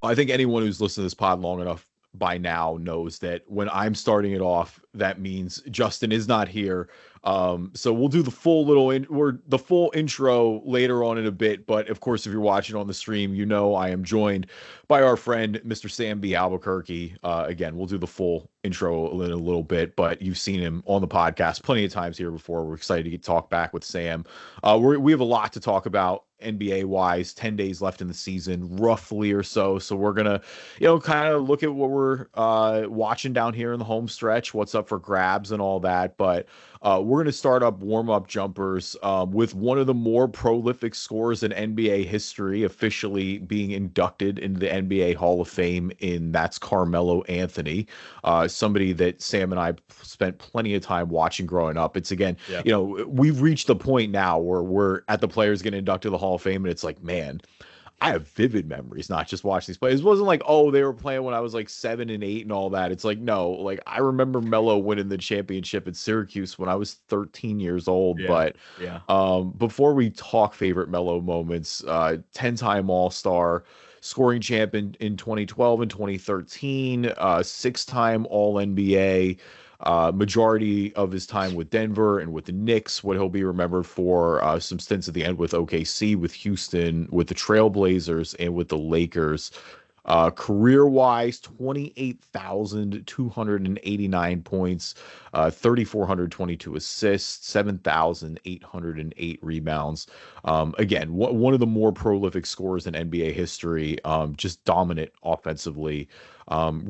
I think anyone who's listened to this pod long enough by now knows that when I'm starting it off, that means Justin is not here. So we'll do the full the full intro later on in a bit. But of course, if you're watching on the stream, you know I am joined by our friend Mr. Sam B. Albuquerque. Again, we'll do the full intro in a little bit, but you've seen him on the podcast plenty of times here before. We're excited to talk back with Sam. We have a lot to talk about NBA wise. 10 days left in the season, roughly or so. So we're gonna, kind of look at what we're watching down here in the home stretch, what's up for grabs and all that. But we're going to start up warm-up jumpers with one of the more prolific scorers in NBA history officially being inducted into the NBA Hall of Fame, that's Carmelo Anthony, somebody that Sam and I spent plenty of time watching growing up. It's, again, we've reached the point now where we're at the players getting inducted to the Hall of Fame, and it's like, man, I have vivid memories, not just watching these players. It wasn't like, oh, they were playing when I was like 7 and 8 and all that. It's like, no, like I remember Melo winning the championship at Syracuse when I was 13 years old. Before we talk favorite Melo moments, 10-time All-Star, scoring champ in 2012 and 2013, 6-time All-NBA. Majority of his time with Denver and with the Knicks, what he'll be remembered for, some stints at the end with OKC, with Houston, with the Trailblazers, and with the Lakers. Career-wise, 28,289 points, 3,422 assists, 7,808 rebounds. Again, one of the more prolific scorers in NBA history, just dominant offensively,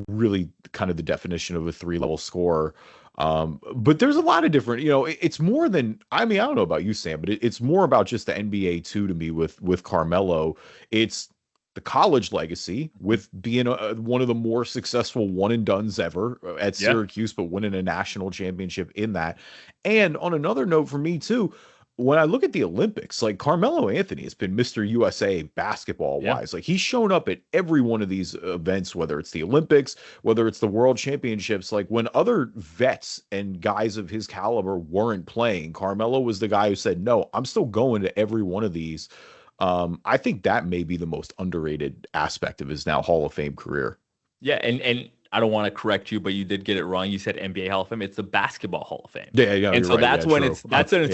really kind of the definition of a three-level scorer. But there's a lot of different, it's more than, I don't know about you, Sam, but it's more about just the NBA too to me with Carmelo. It's the college legacy with being one of the more successful one and dones ever at Syracuse, but winning a national championship in that. And on another note for me too, when I look at the Olympics, like Carmelo Anthony has been Mr. USA basketball wise. Like he's shown up at every one of these events, whether it's the Olympics, whether it's the World Championships. Like when other vets and guys of his caliber weren't playing, Carmelo was the guy who said, no, I'm still going to every one of these. I think that may be the most underrated aspect of his now Hall of Fame career. Yeah, and I don't want to correct you, but you did get it wrong. You said NBA Hall of Fame. It's the Basketball Hall of Fame. Yeah, and so right. that's when it's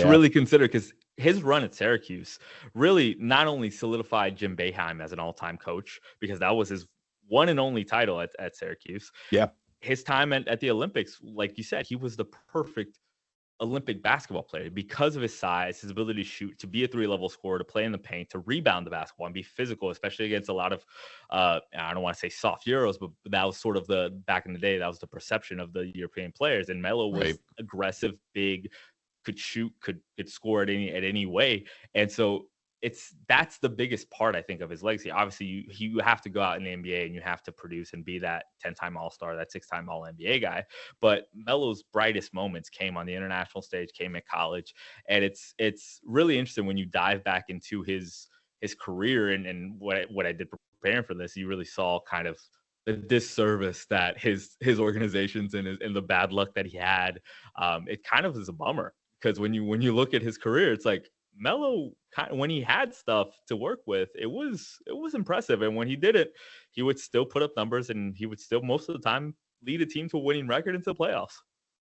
really considered, because his run at Syracuse really not only solidified Jim Boeheim as an all-time coach, because that was his one and only title at Syracuse. Yeah, his time at the Olympics, like you said, he was the perfect Olympic basketball player because of his size, his ability to shoot, to be a three-level scorer, to play in the paint, to rebound the basketball and be physical, especially against a lot of, I don't want to say soft Euros, but that was sort of back in the day, that was the perception of the European players. And Melo was aggressive, big, could shoot, could score at any way. And so that's the biggest part, I think, of his legacy. Obviously, you have to go out in the NBA and you have to produce and be that 10-time All-Star, that 6-time All-NBA guy. But Melo's brightest moments came on the international stage, came at college. And it's really interesting when you dive back into his career and what I did preparing for this. You really saw kind of the disservice that his organizations and the bad luck that he had. It kind of is a bummer, because when you look at his career, it's like, Melo, when he had stuff to work with, it was impressive. And when he did it, he would still put up numbers, and he would still most of the time lead a team to a winning record into the playoffs.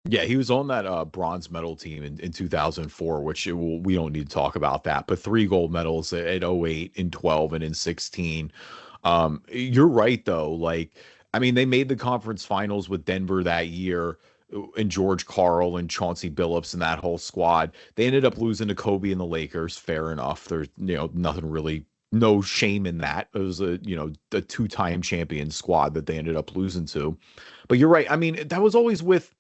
Yeah, he was on that bronze medal team in 2004, which we don't need to talk about that. But 3 gold medals at 08, in 12, and in 16. You're right, though. Like, they made the conference finals with Denver that year, and George Karl and Chauncey Billups and that whole squad. They ended up losing to Kobe and the Lakers. Fair enough. There's nothing really, no shame in that. It was a 2-time champion squad that they ended up losing to. But you're right. That was always with,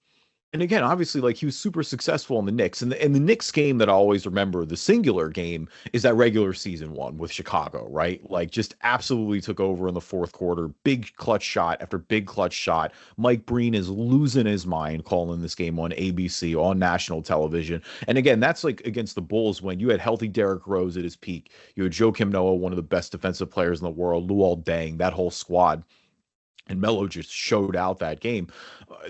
and again, obviously, like, he was super successful in the Knicks. And the Knicks game that I always remember, the singular game, is that regular season one with Chicago, right? Like, just absolutely took over in the fourth quarter. Big clutch shot after big clutch shot. Mike Breen is losing his mind calling this game on ABC, on national television. And again, that's like against the Bulls when you had healthy Derrick Rose at his peak. You had Joakim Noah, one of the best defensive players in the world, Luol Deng, that whole squad. and Melo just showed out that game.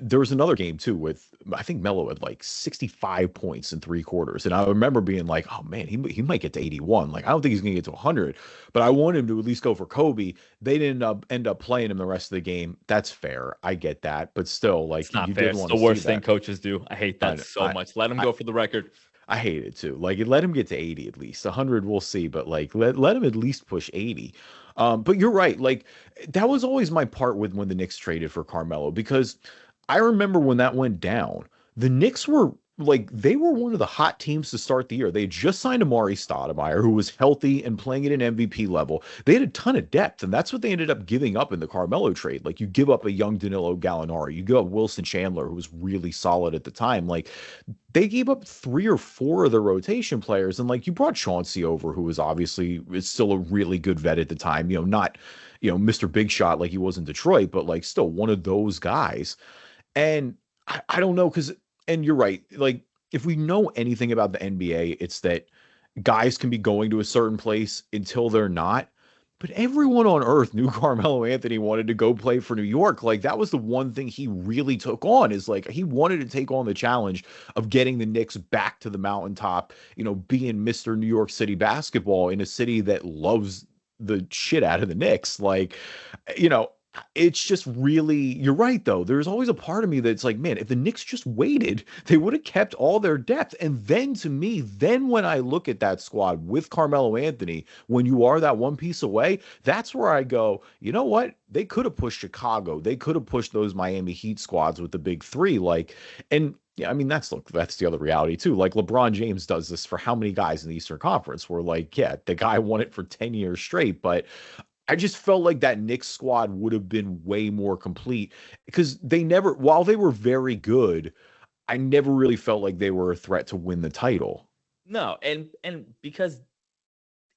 There was another game too with I think Melo had like 65 points in 3 quarters, and I remember being like, "Oh man, he might get to 81. Like I don't think he's gonna get to 100, but I want him to at least go for Kobe." They didn't end up playing him the rest of the game. That's fair, I get that, but still, It's like not you fair. did It's want the to see worst thing that. coaches do. I hate that I, so I, much. Let him I, go for the record. I hate it too. Like let him get to 80 at least. 100 we'll see, but like let him at least push 80. But you're right. Like that was always my part with when the Knicks traded for Carmelo because I remember when that went down, the Knicks were like they were one of the hot teams to start the year. They had just signed Amari Stoudemire, who was healthy and playing at an MVP level. They had a ton of depth, and that's what they ended up giving up in the Carmelo trade. Like you give up a young Danilo Gallinari, you give up Wilson Chandler, who was really solid at the time. Like they gave up 3 or 4 of their rotation players, and like you brought Chauncey over, who was obviously is still a really good vet at the time. Not Mr. Big Shot like he was in Detroit, but like still one of those guys. And I don't know because, and you're right. Like if we know anything about the NBA, it's that guys can be going to a certain place until they're not. But everyone on earth knew Carmelo Anthony wanted to go play for New York. Like that was the one thing he really took on is like he wanted to take on the challenge of getting the Knicks back to the mountaintop, being Mr. New York City basketball in a city that loves the shit out of the Knicks. Like, you know, it's just really, you're right though. There's always a part of me that's like, man, if the Knicks just waited, they would have kept all their depth. And then to me, then when I look at that squad with Carmelo Anthony, when you are that one piece away, that's where I go, you know what? They could have pushed Chicago. They could have pushed those Miami Heat squads with the big three. Like, and yeah, I mean, that's the other reality too. Like LeBron James does this for how many guys in the Eastern Conference where like, yeah, the guy won it for 10 years straight, but I just felt like that Knicks squad would have been way more complete because they never, while they were very good, I never really felt like they were a threat to win the title. No, and because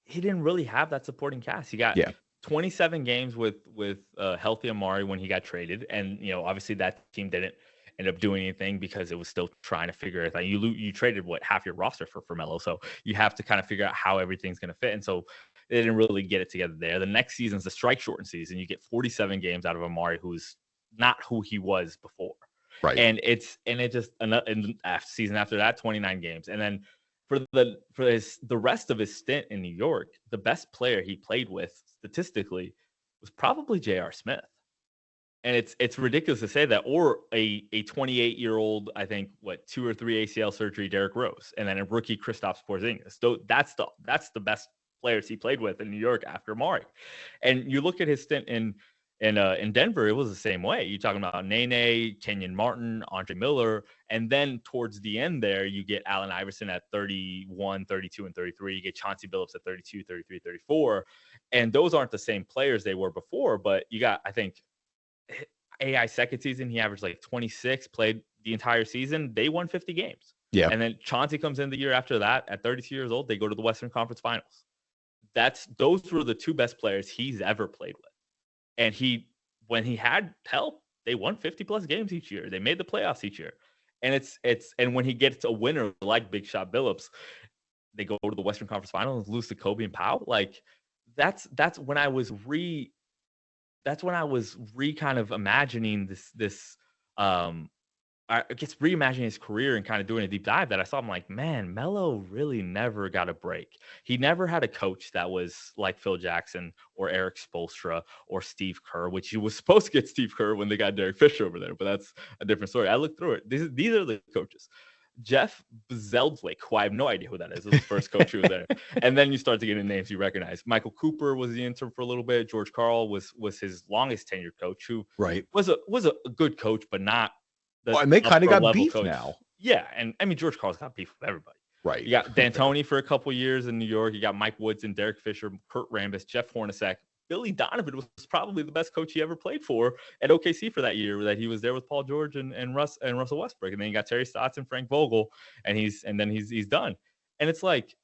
he didn't really have that supporting cast. He got Yeah. 27 games with healthy Amari when he got traded, and obviously that team didn't end up doing anything because it was still trying to figure it out. You traded half your roster for Melo, so you have to kind of figure out how everything's going to fit, and so they didn't really get it together there. The next season's the strike shortened season. You get 47 games out of Amari, who's not who he was before, Right. and it just another season after that 29 games, and then for the rest of his stint in New York, the best player he played with statistically was probably J.R. Smith. And it's ridiculous to say that, or a 28-year-old, I think 2 or 3 ACL surgery, Derrick Rose, and then a rookie Kristaps Porzingis. So that's the best players he played with in New York after Amari. And you look at his stint in Denver, it was the same way. You're talking about Nene, Kenyon Martin, Andre Miller, and then towards the end there, you get Allen Iverson at 31, 32, and 33. You get Chauncey Billups at 32, 33, 34. And those aren't the same players they were before, but you got, I think, AI second season, he averaged like 26, played the entire season. They won 50 games. Yeah. And then Chauncey comes in the year after that at 32 years old. They go to the Western Conference Finals. Those were the 2 best players he's ever played with. And when he had help, they won 50 plus games each year. They made the playoffs each year. And and when he gets a winner like Big Shot Billups, they go to the Western Conference Finals and lose to Kobe and Powell. Like that's when I was kind of imagining this I guess reimagining his career and kind of doing a deep dive that I saw. I'm like, man, Melo really never got a break. He never had a coach that was like Phil Jackson or Eric Spoelstra or Steve Kerr, which he was supposed to get Steve Kerr when they got Derek Fisher over there, but that's a different story. I looked through it. These are the coaches. Jeff Zeldwick, who I have no idea who that is. It was his first coach who was there. And then you start to get in names you recognize. Michael Cooper was the intern for a little bit. George Karl was his longest tenured coach, who Right. was a good coach, but not And they kind of got beef coach. now. Yeah, and I mean George Karl's got beef with everybody. Right. You got D'Antoni for a couple years in New York. You got Mike Woodson, Derek Fisher, Kurt Rambis, Jeff Hornacek. Billy Donovan was probably the best coach he ever played for at OKC for that year that he was there with Paul George and Russell Westbrook. And then you got Terry Stotts and Frank Vogel, and he's done. And it's like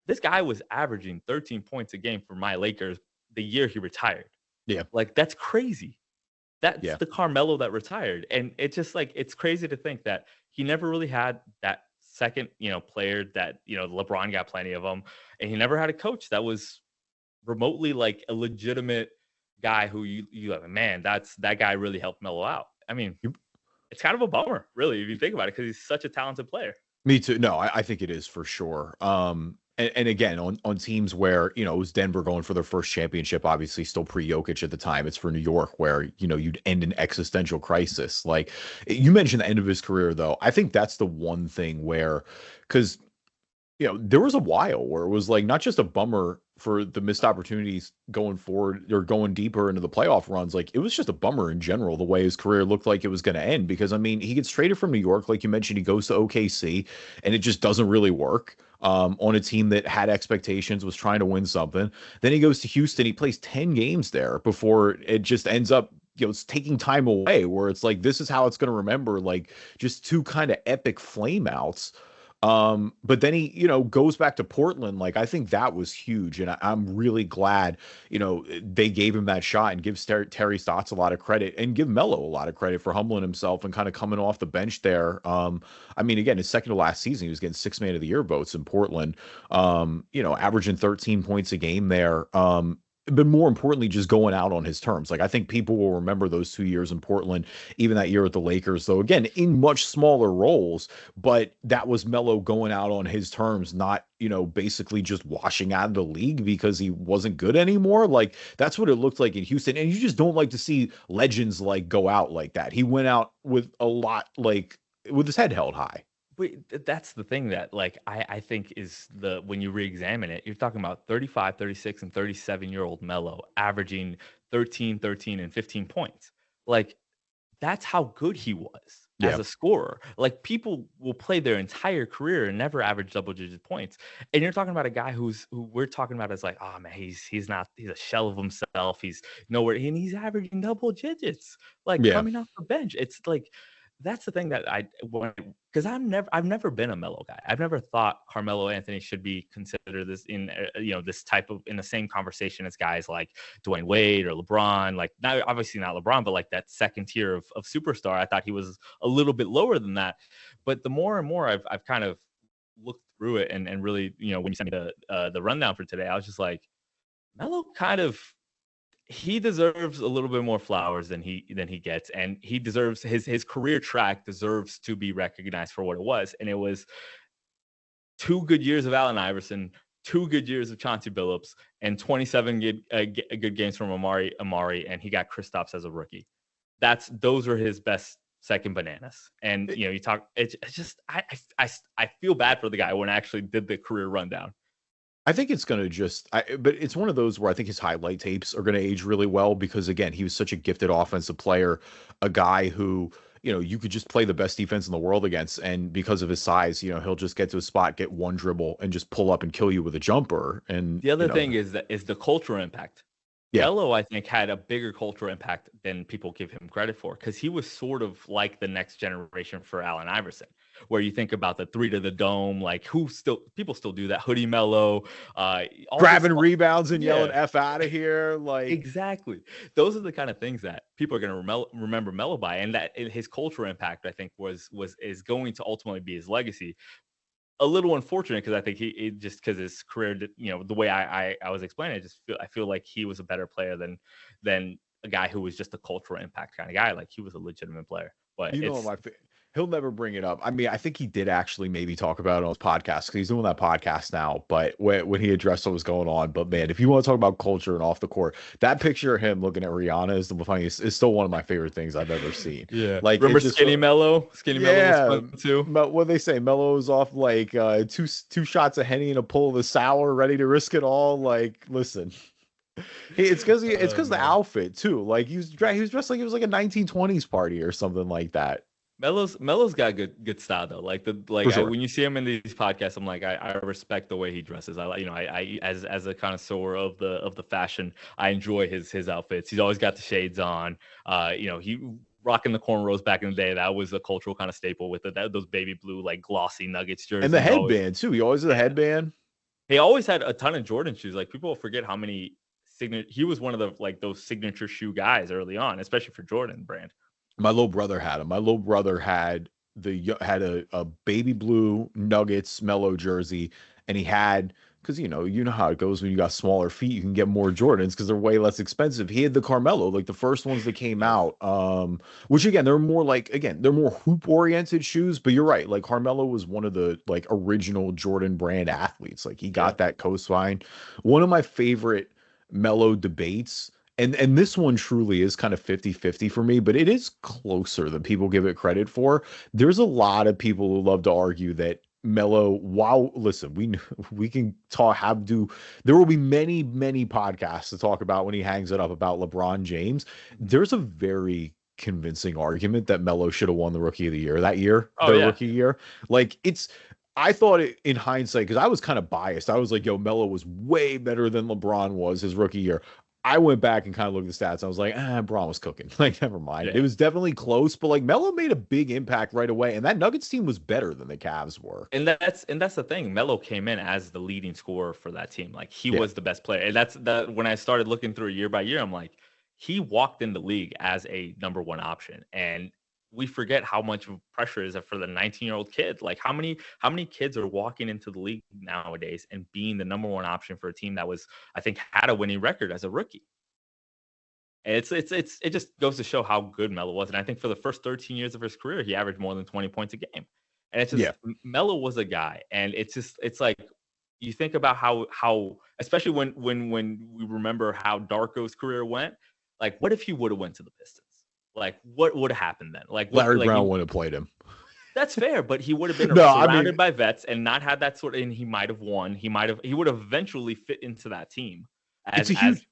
this guy was averaging 13 points a game for my Lakers the year he retired. Yeah. Like that's crazy. That's the Carmelo that retired. And it's just like it's crazy to think that he never really had that second, player that, LeBron got plenty of them. And he never had a coach that was remotely like a legitimate guy who you like, man, that guy really helped Melo out. I mean, it's kind of a bummer, really, if you think about it, because he's such a talented player. Me too. No, I think it is for sure. And again, on teams where, it was Denver going for their first championship, obviously still pre-Jokic at the time. It's for New York where, you'd end an existential crisis. Like you mentioned the end of his career, though. I think that's the one thing where, because there was a while where it was like not just a bummer for the missed opportunities going forward or going deeper into the playoff runs. Like it was just a bummer in general, the way his career looked like it was going to end. Because I mean, he gets traded from New York, like you mentioned, he goes to OKC, and it just doesn't really work on a team that had expectations, was trying to win something. Then he goes to Houston, he plays 10 games there before it just ends up it's taking time away, where it's like this is how it's going to remember, like just two kind of epic flame outs. But then he, goes back to Portland. Like, I think that was huge. And I'm really glad, they gave him that shot, and give Terry Stotts a lot of credit, and give Melo a lot of credit for humbling himself and kind of coming off the bench there. I mean, again, his second to last season, he was getting 6 Man of the Year votes in Portland, averaging 13 points a game there. But more importantly, just going out on his terms. Like, I think people will remember those 2 years in Portland, even that year at the Lakers, though, again, in much smaller roles. But that was Melo going out on his terms, not, basically just washing out of the league because he wasn't good anymore. Like, that's what it looked like in Houston. And you just don't like to see legends like go out like that. He went out with a lot, like, with his head held high. But that's the thing that, like, I think is when you re-examine it, you're talking about 35, 36, and 37-year-old Melo averaging 13, 13, and 15 points. Like, that's how good he was as a scorer. Like, people will play their entire career and never average double-digit points. And you're talking about a guy who we're talking about as like, oh man, he's a shell of himself. He's nowhere, and he's averaging double digits, like coming off the bench. It's like, that's the thing that because I've never been a Melo guy. I've never thought Carmelo Anthony should be considered this in this type of, in the same conversation as guys like Dwayne Wade or LeBron. Like, not obviously not LeBron, but like that second tier of superstar. I thought he was a little bit lower than that. But the more and more I've kind of looked through it, and really, when you sent me the rundown for today, I was just like, Melo kind of, he deserves a little bit more flowers than he gets, and he deserves his career track deserves to be recognized for what it was. And it was 2 good years of Allen Iverson, 2 good years of Chauncey Billups, and 27 good games from Amari, and he got Kristaps as a rookie. Those are his best second bananas. And you talk, it's just I feel bad for the guy when I actually did the career rundown. I think it's going to but it's one of those where I think his highlight tapes are going to age really well, because again, he was such a gifted offensive player, a guy who, you could just play the best defense in the world against. And because of his size, he'll just get to a spot, get one dribble, and just pull up and kill you with a jumper. And the other thing is the cultural impact. Melo, I think, had a bigger cultural impact than people give him credit for, because he was sort of like the next generation for Allen Iverson, where you think about the 3 to the dome, like people still do that. Hoodie Melo, grabbing rebounds and yelling F out of here. Like, exactly. Those are the kind of ththings that people are going to remember Melo by, and that his cultural impact, I think, is going to ultimately be his legacy. A little unfortunate, because I think he just, because his career, the way I was explaining it, I feel like he was a better player than a guy who was just a cultural impact kind of guy. Like, he was a legitimate player. But he'll never bring it up. I mean, I think he did actually maybe talk about it on his podcast, because he's doing that podcast now. But when he addressed what was going on, but man, if you want to talk about culture and off the court, that picture of him looking at Rihanna is the funniest. Is still one of my favorite things I've ever seen. Yeah, like, remember Skinny Melo? Skinny Melo was fun too. What they say, Melo's off like two shots of Henny and a pull of the sour, ready to risk it all. Like, listen. It's because the outfit too. Like, he was dressed like it was like a 1920s party or something like that. Melo's got good style though. Like sure. When you see him in these podcasts, I'm like, I respect the way he dresses. I as a connoisseur of the fashion, I enjoy his outfits. He's always got the shades on. He rocking the cornrows back in the day. That was a cultural kind of staple with those baby blue, like, glossy Nuggets jerseys. And the headband too. He always had a headband. He always had a ton of Jordan shoes. Like, people forget how many he was one of the, like, those signature shoe guys early on, especially for Jordan brand. My little brother had him. My little brother had a baby blue Nuggets Melo jersey, and he had because you know how it goes when you got smaller feet, you can get more Jordans because they're way less expensive. He had the Carmelo, like the first ones that came Yes. out, which again they're more hoop oriented shoes. But you're right, like Carmelo was one of the like original Jordan brand athletes. Like he Yeah. got that coastline. One of my favorite Melo debates. And this one truly is kind of 50-50 for me, but it is closer than people give it credit for. There's a lot of people who love to argue that Melo, wow, listen, we can talk have do there will be many podcasts to talk about when he hangs it up about LeBron James. Mhm. There's a very convincing argument that Melo should have won the rookie of the year that year, Oh their yeah. rookie year. Like it's I thought it in hindsight because I was kind of biased. I was like, yo, Melo was way better than LeBron was his rookie year. I went back and kind of looked at the stats. I was like, Braun was cooking. Like, never mind. It Yeah. was definitely close, but like Melo made a big impact right away. And that Nuggets team was better than the Cavs were. And that's the thing. Melo came in as the leading scorer for that team. Like he Yeah. was the best player. And that's that when I started looking through year by year, I'm like, he walked in the league as a number one option. And we forget how much of pressure is it for the 19-year-old kid. Like how many kids are walking into the league nowadays and being the number one option for a team that was, I think, had a winning record as a rookie. And it just goes to show how good Melo was. And I think for the first 13 years of his career, he averaged more than 20 points a game. And it's Yeah. just Melo was a guy. And it's like you think about how especially when we remember how Darko's career went, like what if he would have went to the Pistons? Like what would have happened then? Like what Larry like Brown he wouldn't have played him. that's fair, but he would have been No, I mean, surrounded by vets and not had that sort of and he might have won. He would have eventually fit into that team it's as a huge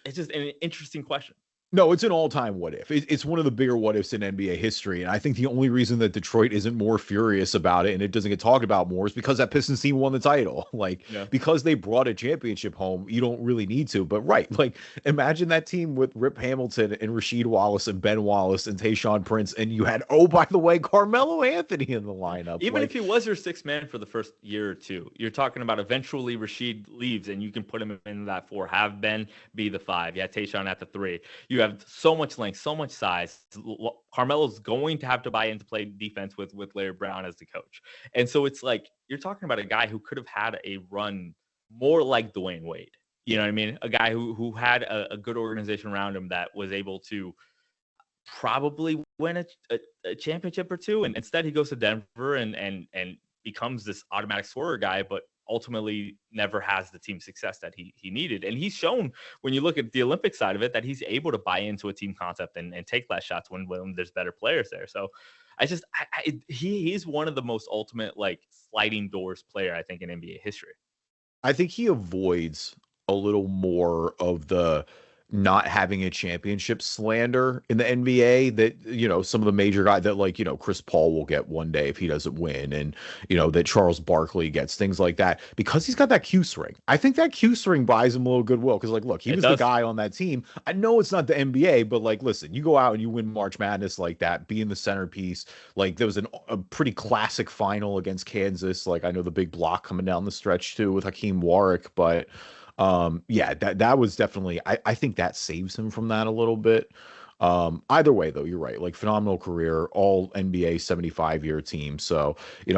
it's just an interesting question. No, it's an all-time what if. It's one of the bigger what ifs in NBA history, and I think the only reason that Detroit isn't more furious about it and it doesn't get talked about more is because that Pistons team won the title. Like Yeah. because they brought a championship home, you don't really need to. But right, like imagine that team with Rip Hamilton and Rasheed Wallace and Ben Wallace and Tayshaun Prince, and you had by the way Carmelo Anthony in the lineup. Even if Like he was your sixth man for the first year or two, you're talking about eventually Rasheed leaves and you can put him in that four, have Ben be the five. You had Tayshaun at the three. You have so much length, so much size. Carmelo's going to have to buy into play defense with Larry Brown as the coach. And so it's like you're talking about a guy who could have had a run more like Dwayne Wade. You know what I mean? A guy who had a good organization around him that was able to probably win a championship or two. And instead he goes to Denver and becomes this automatic scorer guy, but ultimately never has the team success that he needed. And he's shown when you look at the Olympic side of it that he's able to buy into a team concept and take less shots when there's better players there. So he's one of the most ultimate like sliding doors player, I think, in NBA history. I think he avoids a little more of the not having a championship slander in the NBA that, some of the major guys that like, Chris Paul will get one day if he doesn't win and, that Charles Barkley gets things like that because he's got that Q string. I think that Q string buys him a little goodwill because like, look, he was the guy on that team. I know it's not the NBA, but like, listen, you go out and you win March Madness like that, being the centerpiece. Like there was a pretty classic final against Kansas. Like I know the big block coming down the stretch too with Hakeem Warwick, but yeah, that was definitely I think that saves him from that a little bit. Either way though, you're right. Like phenomenal career, all NBA 75-year team. So,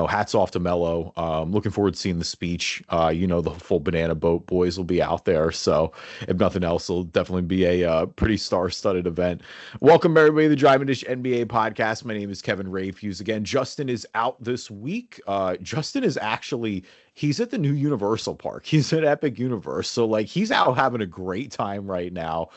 hats off to Melo. Looking forward to seeing the speech. The full Banana Boat boys will be out there. So, if nothing else, it'll definitely be a pretty star-studded event. Welcome everybody to the Drive and Dish NBA podcast. My name is Kevin Rafuse. Again, Justin is out this week. Justin is actually he's at the new Universal Park. He's at Epic Universe. So like he's out having a great time right now.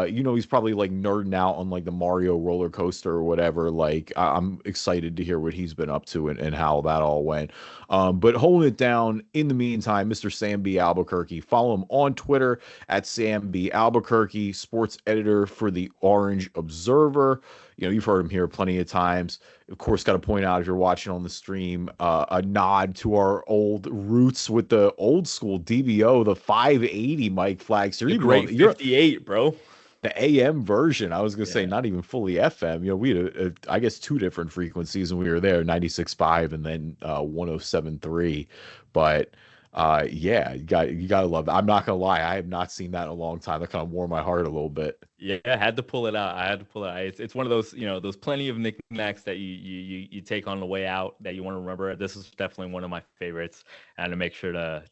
He's probably like nerding out on like the Mario roller coaster or whatever. Like I'm excited to hear what he's been up to and how that all went. But holding it down in the meantime, Mr. Sam B. Albuquerque. Follow him on Twitter at Sam B. Albuquerque, sports editor for the Orange Observer. You've heard him here plenty of times. Of course, got to point out if you're watching on the stream, a nod to our old roots with the old school DVO, the 580 mic flag. So you're great 58, bro. The AM version. I was gonna say not even fully FM. We had I guess two different frequencies when we were there, 96.5 and then 107.3. But Yeah, you gotta love that. I'm not gonna lie, I have not seen that in a long time. That kind of warmed my heart a little bit. Yeah, I had to pull it out. I had to pull it out. It's one of those, those plenty of knickknacks that you take on the way out that you want to remember. This is definitely one of my favorites, and to make sure to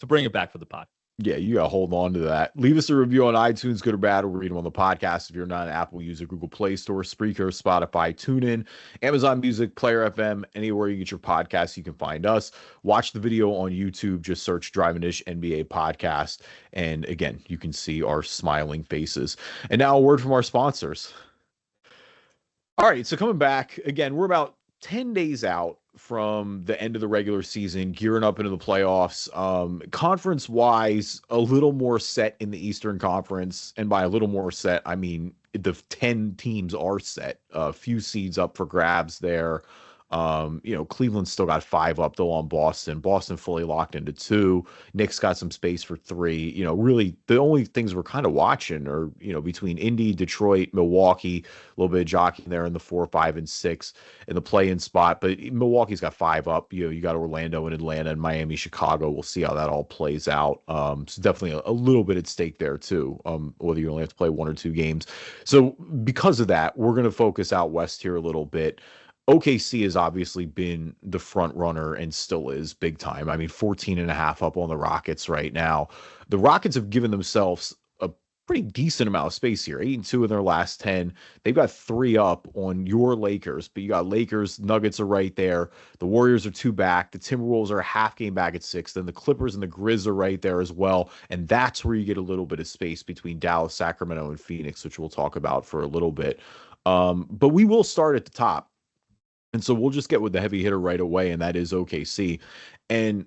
bring it back for the pod. Yeah, you gotta hold on to that. Leave us a review on iTunes, good or bad. We'll read them on the podcast. If you're not an Apple user, Google Play Store, Spreaker, Spotify, TuneIn, Amazon Music, Player FM, anywhere you get your podcasts, you can find us. Watch the video on YouTube. Just search Driving Dish NBA Podcast. And again, you can see our smiling faces. And now a word from our sponsors. All right, so coming back again, we're about 10 days out from the end of the regular season, gearing up into the playoffs. Conference wise, a little more set in the Eastern Conference. And by a little more set, I mean the 10 teams are set. A few seeds up for grabs there. Cleveland's still got 5 up though on Boston. Boston fully locked into 2. Knicks got some space for 3. Really the only things we're kind of watching are, between Indy, Detroit, Milwaukee, a little bit of jockeying there in the 4, 5, and 6 in the play-in spot. But Milwaukee's got 5 up. You got Orlando and Atlanta and Miami, Chicago. We'll see how that all plays out. So definitely a little bit at stake there too. Whether you only have to play 1 or 2 games. So because of that, we're going to focus out west here a little bit. OKC has obviously been the front runner and still is big time. I mean, 14.5 up on the Rockets right now. The Rockets have given themselves a pretty decent amount of space here, 8-2 in their last 10. They've got 3 up on your Lakers, but you got Lakers, Nuggets are right there. The Warriors are 2 back. The Timberwolves are a half game back at 6. Then the Clippers and the Grizz are right there as well. And that's where you get a little bit of space between Dallas, Sacramento, and Phoenix, which we'll talk about for a little bit. But we will start at the top. And so we'll just get with the heavy hitter right away, and that is OKC. And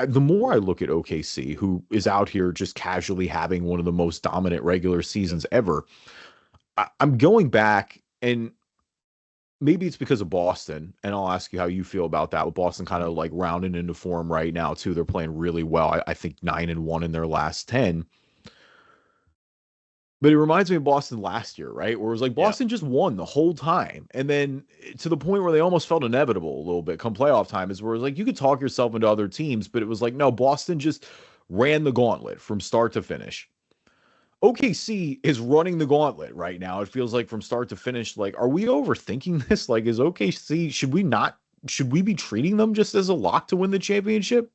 the more I look at OKC, who is out here just casually having one of the most dominant regular seasons ever, I'm going back, and maybe it's because of Boston, and I'll ask you how you feel about that, with Boston kind of like rounding into form right now, too. They're playing really well. I think 9-1 in their last 10. But it reminds me of Boston last year, right? Where it was like Boston just won the whole time. And then to the point where they almost felt inevitable a little bit come playoff time, is where it was like you could talk yourself into other teams, but it was like, no, Boston just ran the gauntlet from start to finish. OKC is running the gauntlet right now. It feels like from start to finish. Like, are we overthinking this? Like, is OKC, should we be treating them just as a lock to win the championship?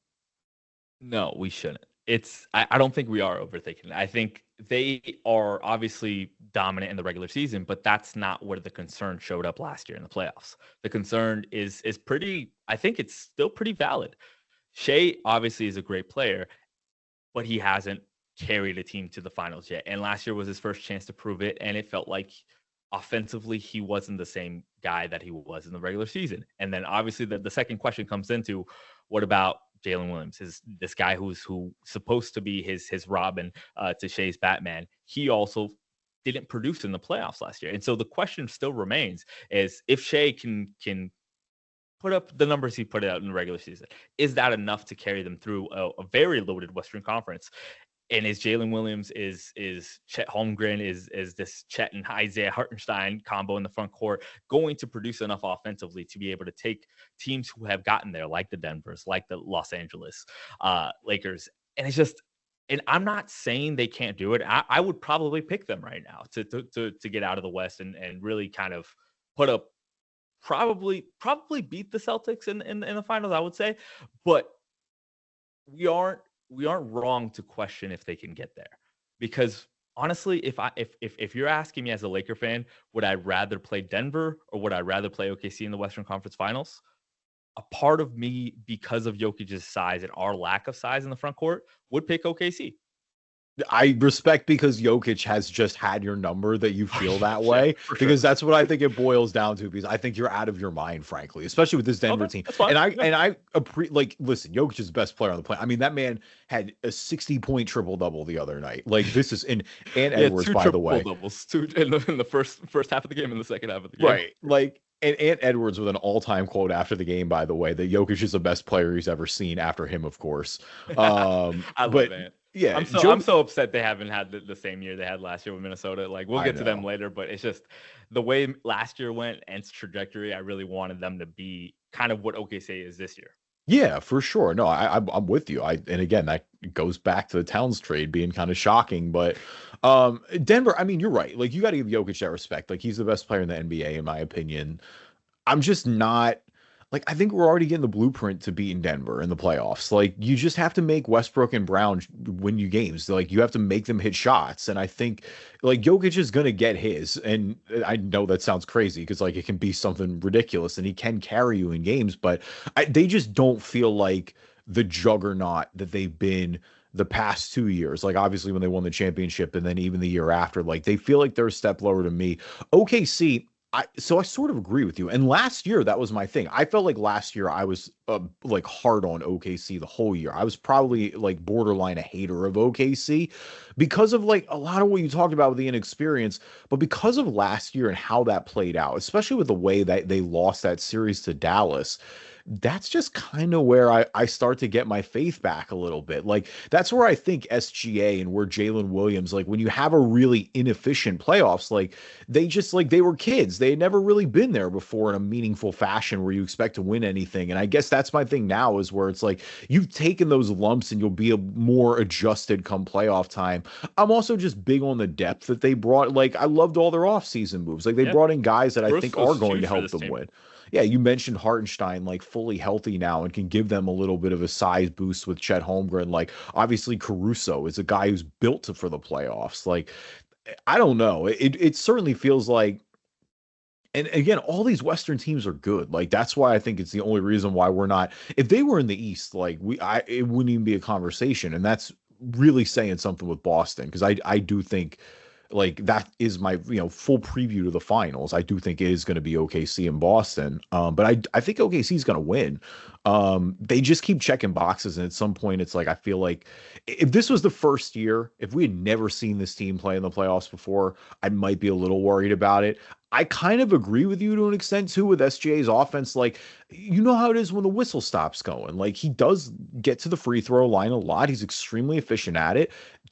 No, we shouldn't. I don't think we are overthinking it. I think they are obviously dominant in the regular season, but that's not where the concern showed up last year in the playoffs. The concern is pretty, I think it's still pretty valid. Shea obviously is a great player, but he hasn't carried a team to the finals yet. And last year was his first chance to prove it. And it felt like offensively, he wasn't the same guy that he was in the regular season. And then obviously the second question comes into, what about Jalen Williams, this guy who's supposed to be his Robin to Shea's Batman? He also didn't produce in the playoffs last year. And so the question still remains is if Shea can put up the numbers he put out in the regular season, is that enough to carry them through a very loaded Western Conference? And is Jalen Williams, is Chet Holmgren, is this Chet and Isaiah Hartenstein combo in the front court going to produce enough offensively to be able to take teams who have gotten there, like the Denvers, like the Los Angeles Lakers? And it's just, and I'm not saying they can't do it. I would probably pick them right now to get out of the West and really kind of put up, probably beat the Celtics in the finals, I would say. But we aren't wrong to question if they can get there, because honestly, if you're asking me as a Laker fan, would I rather play Denver or would I rather play OKC in the Western Conference Finals? A part of me, because of Jokic's size and our lack of size in the front court, would pick OKC. I respect, because Jokic has just had your number, that you feel that way, because that's what I think it boils down to, because I think you're out of your mind, frankly, especially with this Denver team. And I listen, Jokic is the best player on the planet. I mean, that man had a 60-point triple-double the other night. Like, this is and Edwards, by the way. Doubles, two in the first half of the game and the second half of the game. Right. Like, and Edwards with an all-time quote after the game, by the way, that Jokic is the best player he's ever seen, after him, of course. I love it. Yeah, I'm so upset they haven't had the same year they had last year with Minnesota. Like, we'll get to them later, but it's just the way last year went and its trajectory. I really wanted them to be kind of what OKC is this year. Yeah, for sure. No, I'm with you. And again, that goes back to the Towns trade being kind of shocking. But Denver, I mean, you're right. Like you got to give Jokic that respect. Like he's the best player in the NBA, in my opinion. I'm just not like I think we're already getting the blueprint to beat in Denver in the playoffs. Like you just have to make Westbrook and Brown win you games. Like you have to make them hit shots. And I think like Jokic is gonna get his. And I know that sounds crazy because like it can be something ridiculous and he can carry you in games, but they just don't feel like the juggernaut that they've been the past 2 years. Like obviously when they won the championship and then even the year after, like they feel like they're a step lower to me. OKC, so I sort of agree with you. And last year, that was my thing. I felt like last year I was like hard on OKC the whole year. I was probably like borderline a hater of OKC because of like a lot of what you talked about with the inexperience, but because of last year and how that played out, especially with the way that they lost that series to Dallas. That's just kind of where I start to get my faith back a little bit. Like that's where I think SGA and where Jalen Williams, like when you have a really inefficient playoffs, like they just like they were kids. They had never really been there before in a meaningful fashion where you expect to win anything. And I guess that's my thing now is where it's like you've taken those lumps and you'll be a more adjusted come playoff time. I'm also just big on the depth that they brought. Like I loved all their offseason moves. Like they Yeah, brought in guys that I Bruce think are was going to huge for help this them team. win. Yeah, you mentioned Hartenstein like fully healthy now and can give them a little bit of a size boost with Chet Holmgren. Like obviously Caruso is a guy who's built for the playoffs. Like I don't know. It certainly feels like, and again, all these Western teams are good. Like that's why I think it's the only reason why we're not. If they were in the East, like it wouldn't even be a conversation. And that's really saying something with Boston because I do think like that is my full preview to the finals. I do think it is going to be OKC in Boston. But I think OKC is going to win. They just keep checking boxes, and at some point, it's like I feel like if this was the first year, if we had never seen this team play in the playoffs before, I might be a little worried about it. I kind of agree with you to an extent too with SGA's offense. Like, you know how it is when the whistle stops going. Like, he does get to the free throw line a lot. He's extremely efficient at it.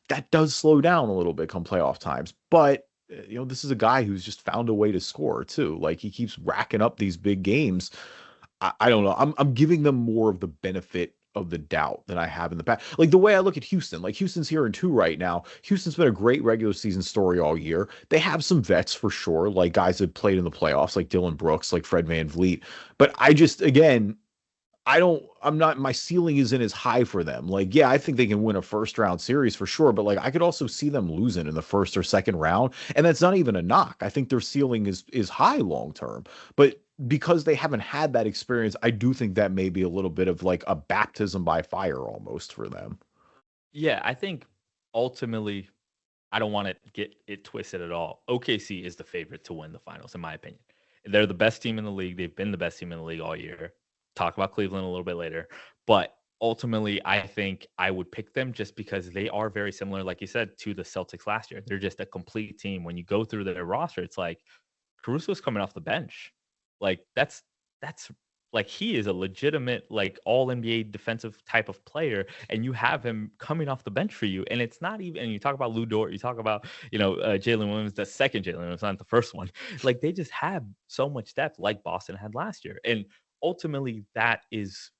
That does slow down a little bit come playoff times. But, this is a guy who's just found a way to score too. Like, he keeps racking up these big games. I don't know. I'm giving them more of the benefit of the doubt than I have in the past. Like the way I look at Houston, like Houston's here in two right now. Houston's been a great regular season story all year. They have some vets for sure, like guys that played in the playoffs, like Dylan Brooks, like Fred VanVleet. But I just, again, I'm not, my ceiling isn't as high for them. Like, yeah, I think they can win a first round series for sure, but like I could also see them losing in the first or second round. And that's not even a knock. I think their ceiling is high long term. But because they haven't had that experience, I do think that may be a little bit of like a baptism by fire almost for them. Yeah, I think ultimately, I don't want to get it twisted at all. OKC is the favorite to win the finals, in my opinion. They're the best team in the league. They've been the best team in the league all year. Talk about Cleveland a little bit later. But ultimately, I think I would pick them just because they are very similar, like you said, to the Celtics last year. They're just a complete team. When you go through their roster, it's like Caruso's coming off the bench. Like that's like he is a legitimate like all NBA defensive type of player, and you have him coming off the bench for you. And it's not even. And you talk about Lou Dort, you talk about Jalen Williams, the second Jalen Williams, not the first one. Like they just have so much depth, like Boston had last year, and ultimately that is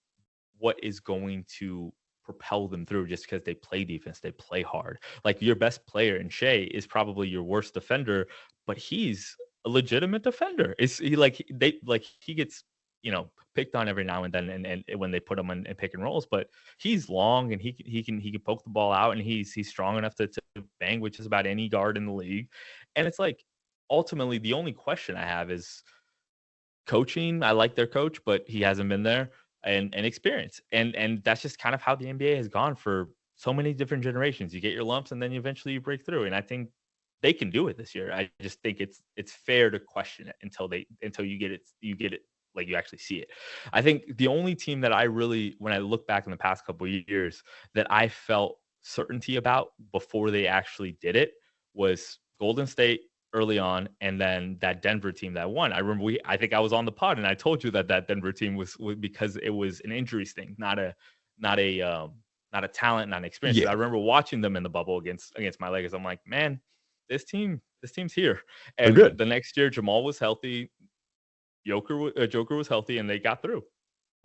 what is going to propel them through just because they play defense, they play hard. Like your best player in Shea is probably your worst defender, but he's a legitimate defender. Is he like they like he gets picked on every now and then and when they put him in pick and rolls, but he's long and he can poke the ball out and he's strong enough to bang with just about any guard in the league. And it's like ultimately the only question I have is coaching. I like their coach, but he hasn't been there and experience. And that's just kind of how the NBA has gone for so many different generations. You get your lumps and then eventually you break through. And I think they can do it this year. I just think it's fair to question it until you get it like you actually see it. I think the only team that I really, when I look back in the past couple of years, that I felt certainty about before they actually did it was Golden State early on, and then that Denver team that won. I remember I think I was on the pod and I told you that Denver team was because it was an injuries thing, not a talent, not an experience. Yeah, I remember watching them in the bubble against my Lakers. I'm like, man, this team's here. they're And good. the next year, Jamal was healthy, Joker was healthy, and they got through.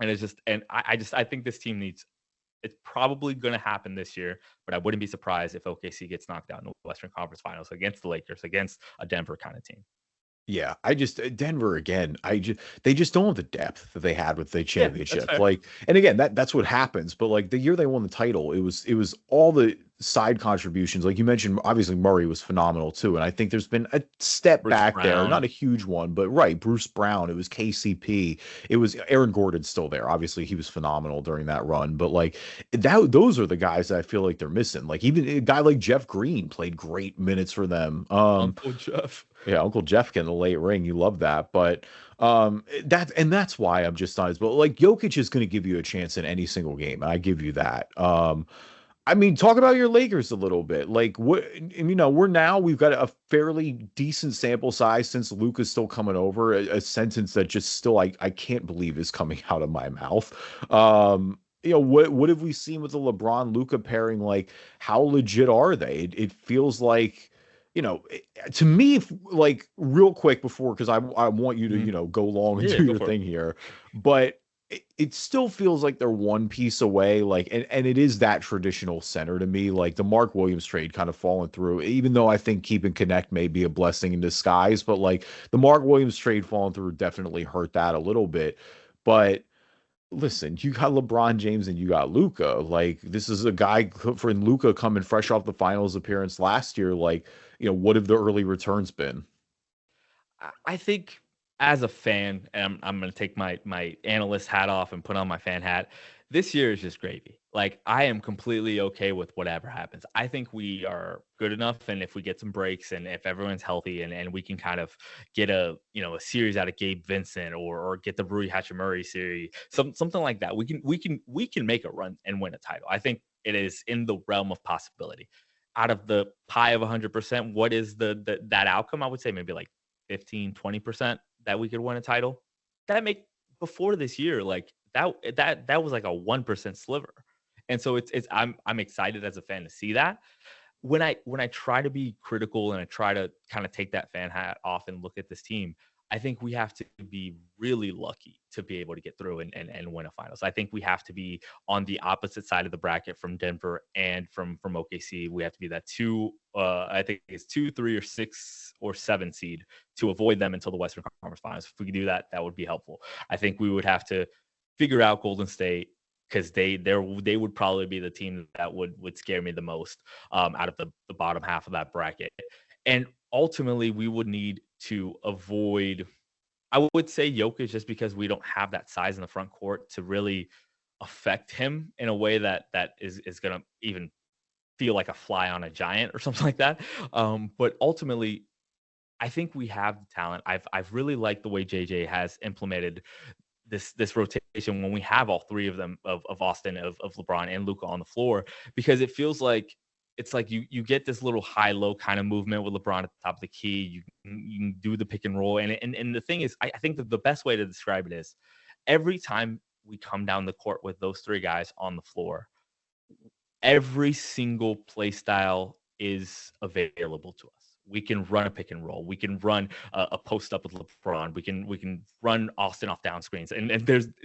And it's just, and I think this team needs, it's probably going to happen this year, but I wouldn't be surprised if OKC gets knocked out in the Western Conference Finals against the Lakers, against a Denver kind of team. Yeah, I just Denver again. They just don't have the depth that they had with the Yeah, that's championship. fair. Like, and again, that's what happens. But like the year they won the title, it was all the side contributions. Like you mentioned, obviously Murray was phenomenal too, and I think there's been a step Bruce back there, not Brown. a huge one, but right. Bruce Brown, it was KCP, it was Aaron Gordon's still there. Obviously, he was phenomenal during that run. But like those are the guys that I feel like they're missing. Like even a guy like Jeff Green played great minutes for them. Uncle Jeff. Yeah, Uncle Jeff getting the late ring. You love that. But that's why I'm just not as well. Like Jokic is going to give you a chance in any single game. I give you that. I mean, talk about your Lakers a little bit. Like what and, we've got a fairly decent sample size since Luka's still coming over. A sentence that just still I can't believe is coming out of my mouth. What have we seen with the LeBron Luka pairing? Like, how legit are they? It feels like, to me, like real quick before, because I want you to, Mhm. go long and Yeah, do go your for it. thing here, but it still feels like they're one piece away. Like, and it is that traditional center to me. Like the Mark Williams trade kind of falling through, even though I think keeping Connect may be a blessing in disguise, but like the Mark Williams trade falling through definitely hurt that a little bit. But listen, you got LeBron James and you got Luca. Like this is a guy for Luca coming fresh off the finals appearance last year. Like, what have the early returns been? I think as a fan, and I'm going to take my analyst hat off and put on my fan hat. This year is just gravy. Like I am completely okay with whatever happens. I think we are good enough, and if we get some breaks, and if everyone's healthy, and we can kind of get a series out of Gabe Vincent, or get the Rui Hachimura series, something like that, we can make a run and win a title. I think it is in the realm of possibility. Out of the pie of 100%, what is that outcome? I would say maybe like 15-20% that we could win a title. That make before this year, like that was like a 1% sliver. And so it's I'm excited as a fan to see that. When I try to be critical and I try to kind of take that fan hat off and look at this team, I think we have to be really lucky to be able to get through and win a finals. I think we have to be on the opposite side of the bracket from Denver and from OKC. We have to be that I think it's 2, 3, or 6 or 7 seed to avoid them until the Western Conference Finals. If we could do that, that would be helpful. I think we would have to figure out Golden State, because they would probably be the team that would scare me the most out of the bottom half of that bracket. And ultimately, we would need to avoid, I would say, Jokic, just because we don't have that size in the front court to really affect him in a way that is going to even feel like a fly on a giant or something like that. But ultimately, I think we have the talent. I've really liked the way JJ has implemented this rotation when we have all three of them, of Austin, of LeBron and Luka on the floor, because it feels like it's like you get this little high low kind of movement with LeBron at the top of the key. You can do the pick and roll, and the thing is, I think that the best way to describe it is every time we come down the court with those three guys on the floor, every single play style is available to us. We can run a pick and roll. We can run a post up with LeBron. We can run Austin off down screens, and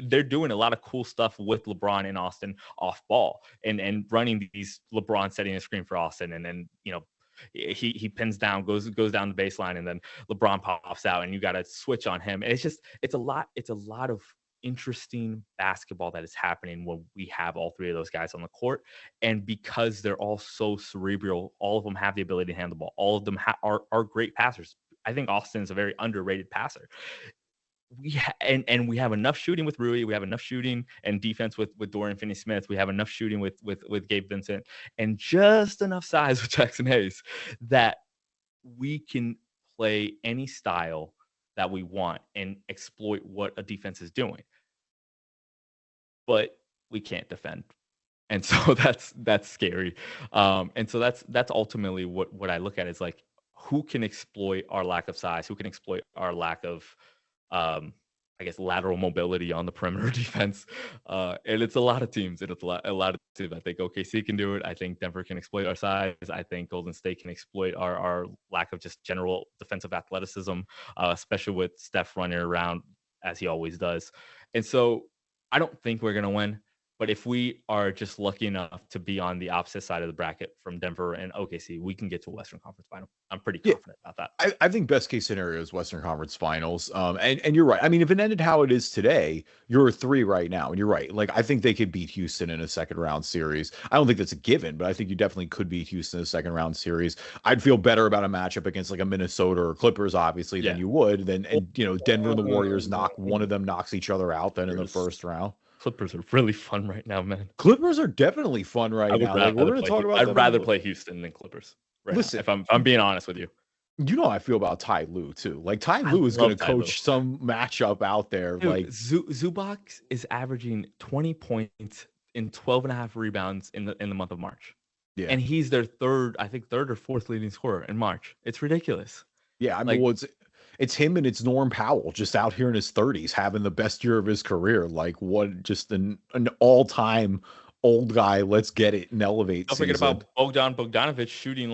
they're doing a lot of cool stuff with LeBron and Austin off ball, and running these LeBron setting a screen for Austin, and then he pins down, goes down the baseline, and then LeBron pops out, and you got to switch on him. And it's a lot of interesting basketball that is happening when we have all three of those guys on the court. And because they're all so cerebral, all of them have the ability to handle the ball. All of them are great passers. I think Austin is a very underrated passer. And we have enough shooting with Rui. We have enough shooting and defense with Dorian Finney-Smith. We have enough shooting with Gabe Vincent, and just enough size with Jackson Hayes that we can play any style that we want and exploit what a defense is doing. But we can't defend. And so that's scary. And so that's ultimately what I look at is like, who can exploit our lack of size? Who can exploit our lack of, I guess, lateral mobility on the perimeter defense? And it's a lot of teams. And it's a lot of teams. I think OKC can do it. I think Denver can exploit our size. I think Golden State can exploit our lack of just general defensive athleticism, especially with Steph running around as he always does. And so I don't think we're gonna win, but if we are just lucky enough to be on the opposite side of the bracket from Denver and OKC, we can get to a Western Conference final. I'm pretty Yeah, confident about that. I think best case scenario is Western Conference Finals. And you're right. I mean, if it ended how it is today, you're a 3 right now, and you're right. Like I think they could beat Houston in a second round series. I don't think that's a given, but I think you definitely could beat Houston in a second round series. I'd feel better about a matchup against like a Minnesota or Clippers, obviously, than Yeah. you would. And Denver and the Warriors one of them knocks each other out then in the first round. Clippers are really fun right now, man. Clippers are definitely fun right now. Like we're going to talk about. I'd rather play Houston than Clippers. Right Listen, now, if I'm being honest with you. You know how I feel about Ty Lue too. Like Ty Lue is going to coach some matchup out there. Dude, like Zubac is averaging 20 points and 12 and a half rebounds in the month of March. Yeah, and he's their third or fourth leading scorer in March. It's ridiculous. Yeah, I mean, it's him and it's Norm Powell just out here in his 30s having the best year of his career. Like what, just an all-time old guy. Let's get it and elevate. Don't forget about Bogdanovic shooting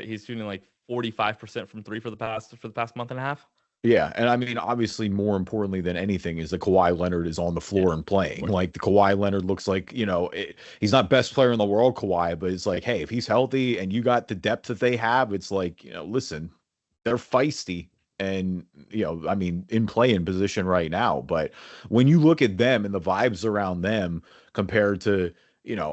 he's shooting like 45% from three for the past month and a half. Yeah, and I mean, obviously, more importantly than anything is that Kawhi Leonard is on the floor and playing. Like the Kawhi Leonard looks like, he's not best player in the world, Kawhi, but it's like, hey, if he's healthy and you got the depth that they have, it's like, listen, they're feisty and, I mean, in play-in position right now. But when you look at them and the vibes around them compared to,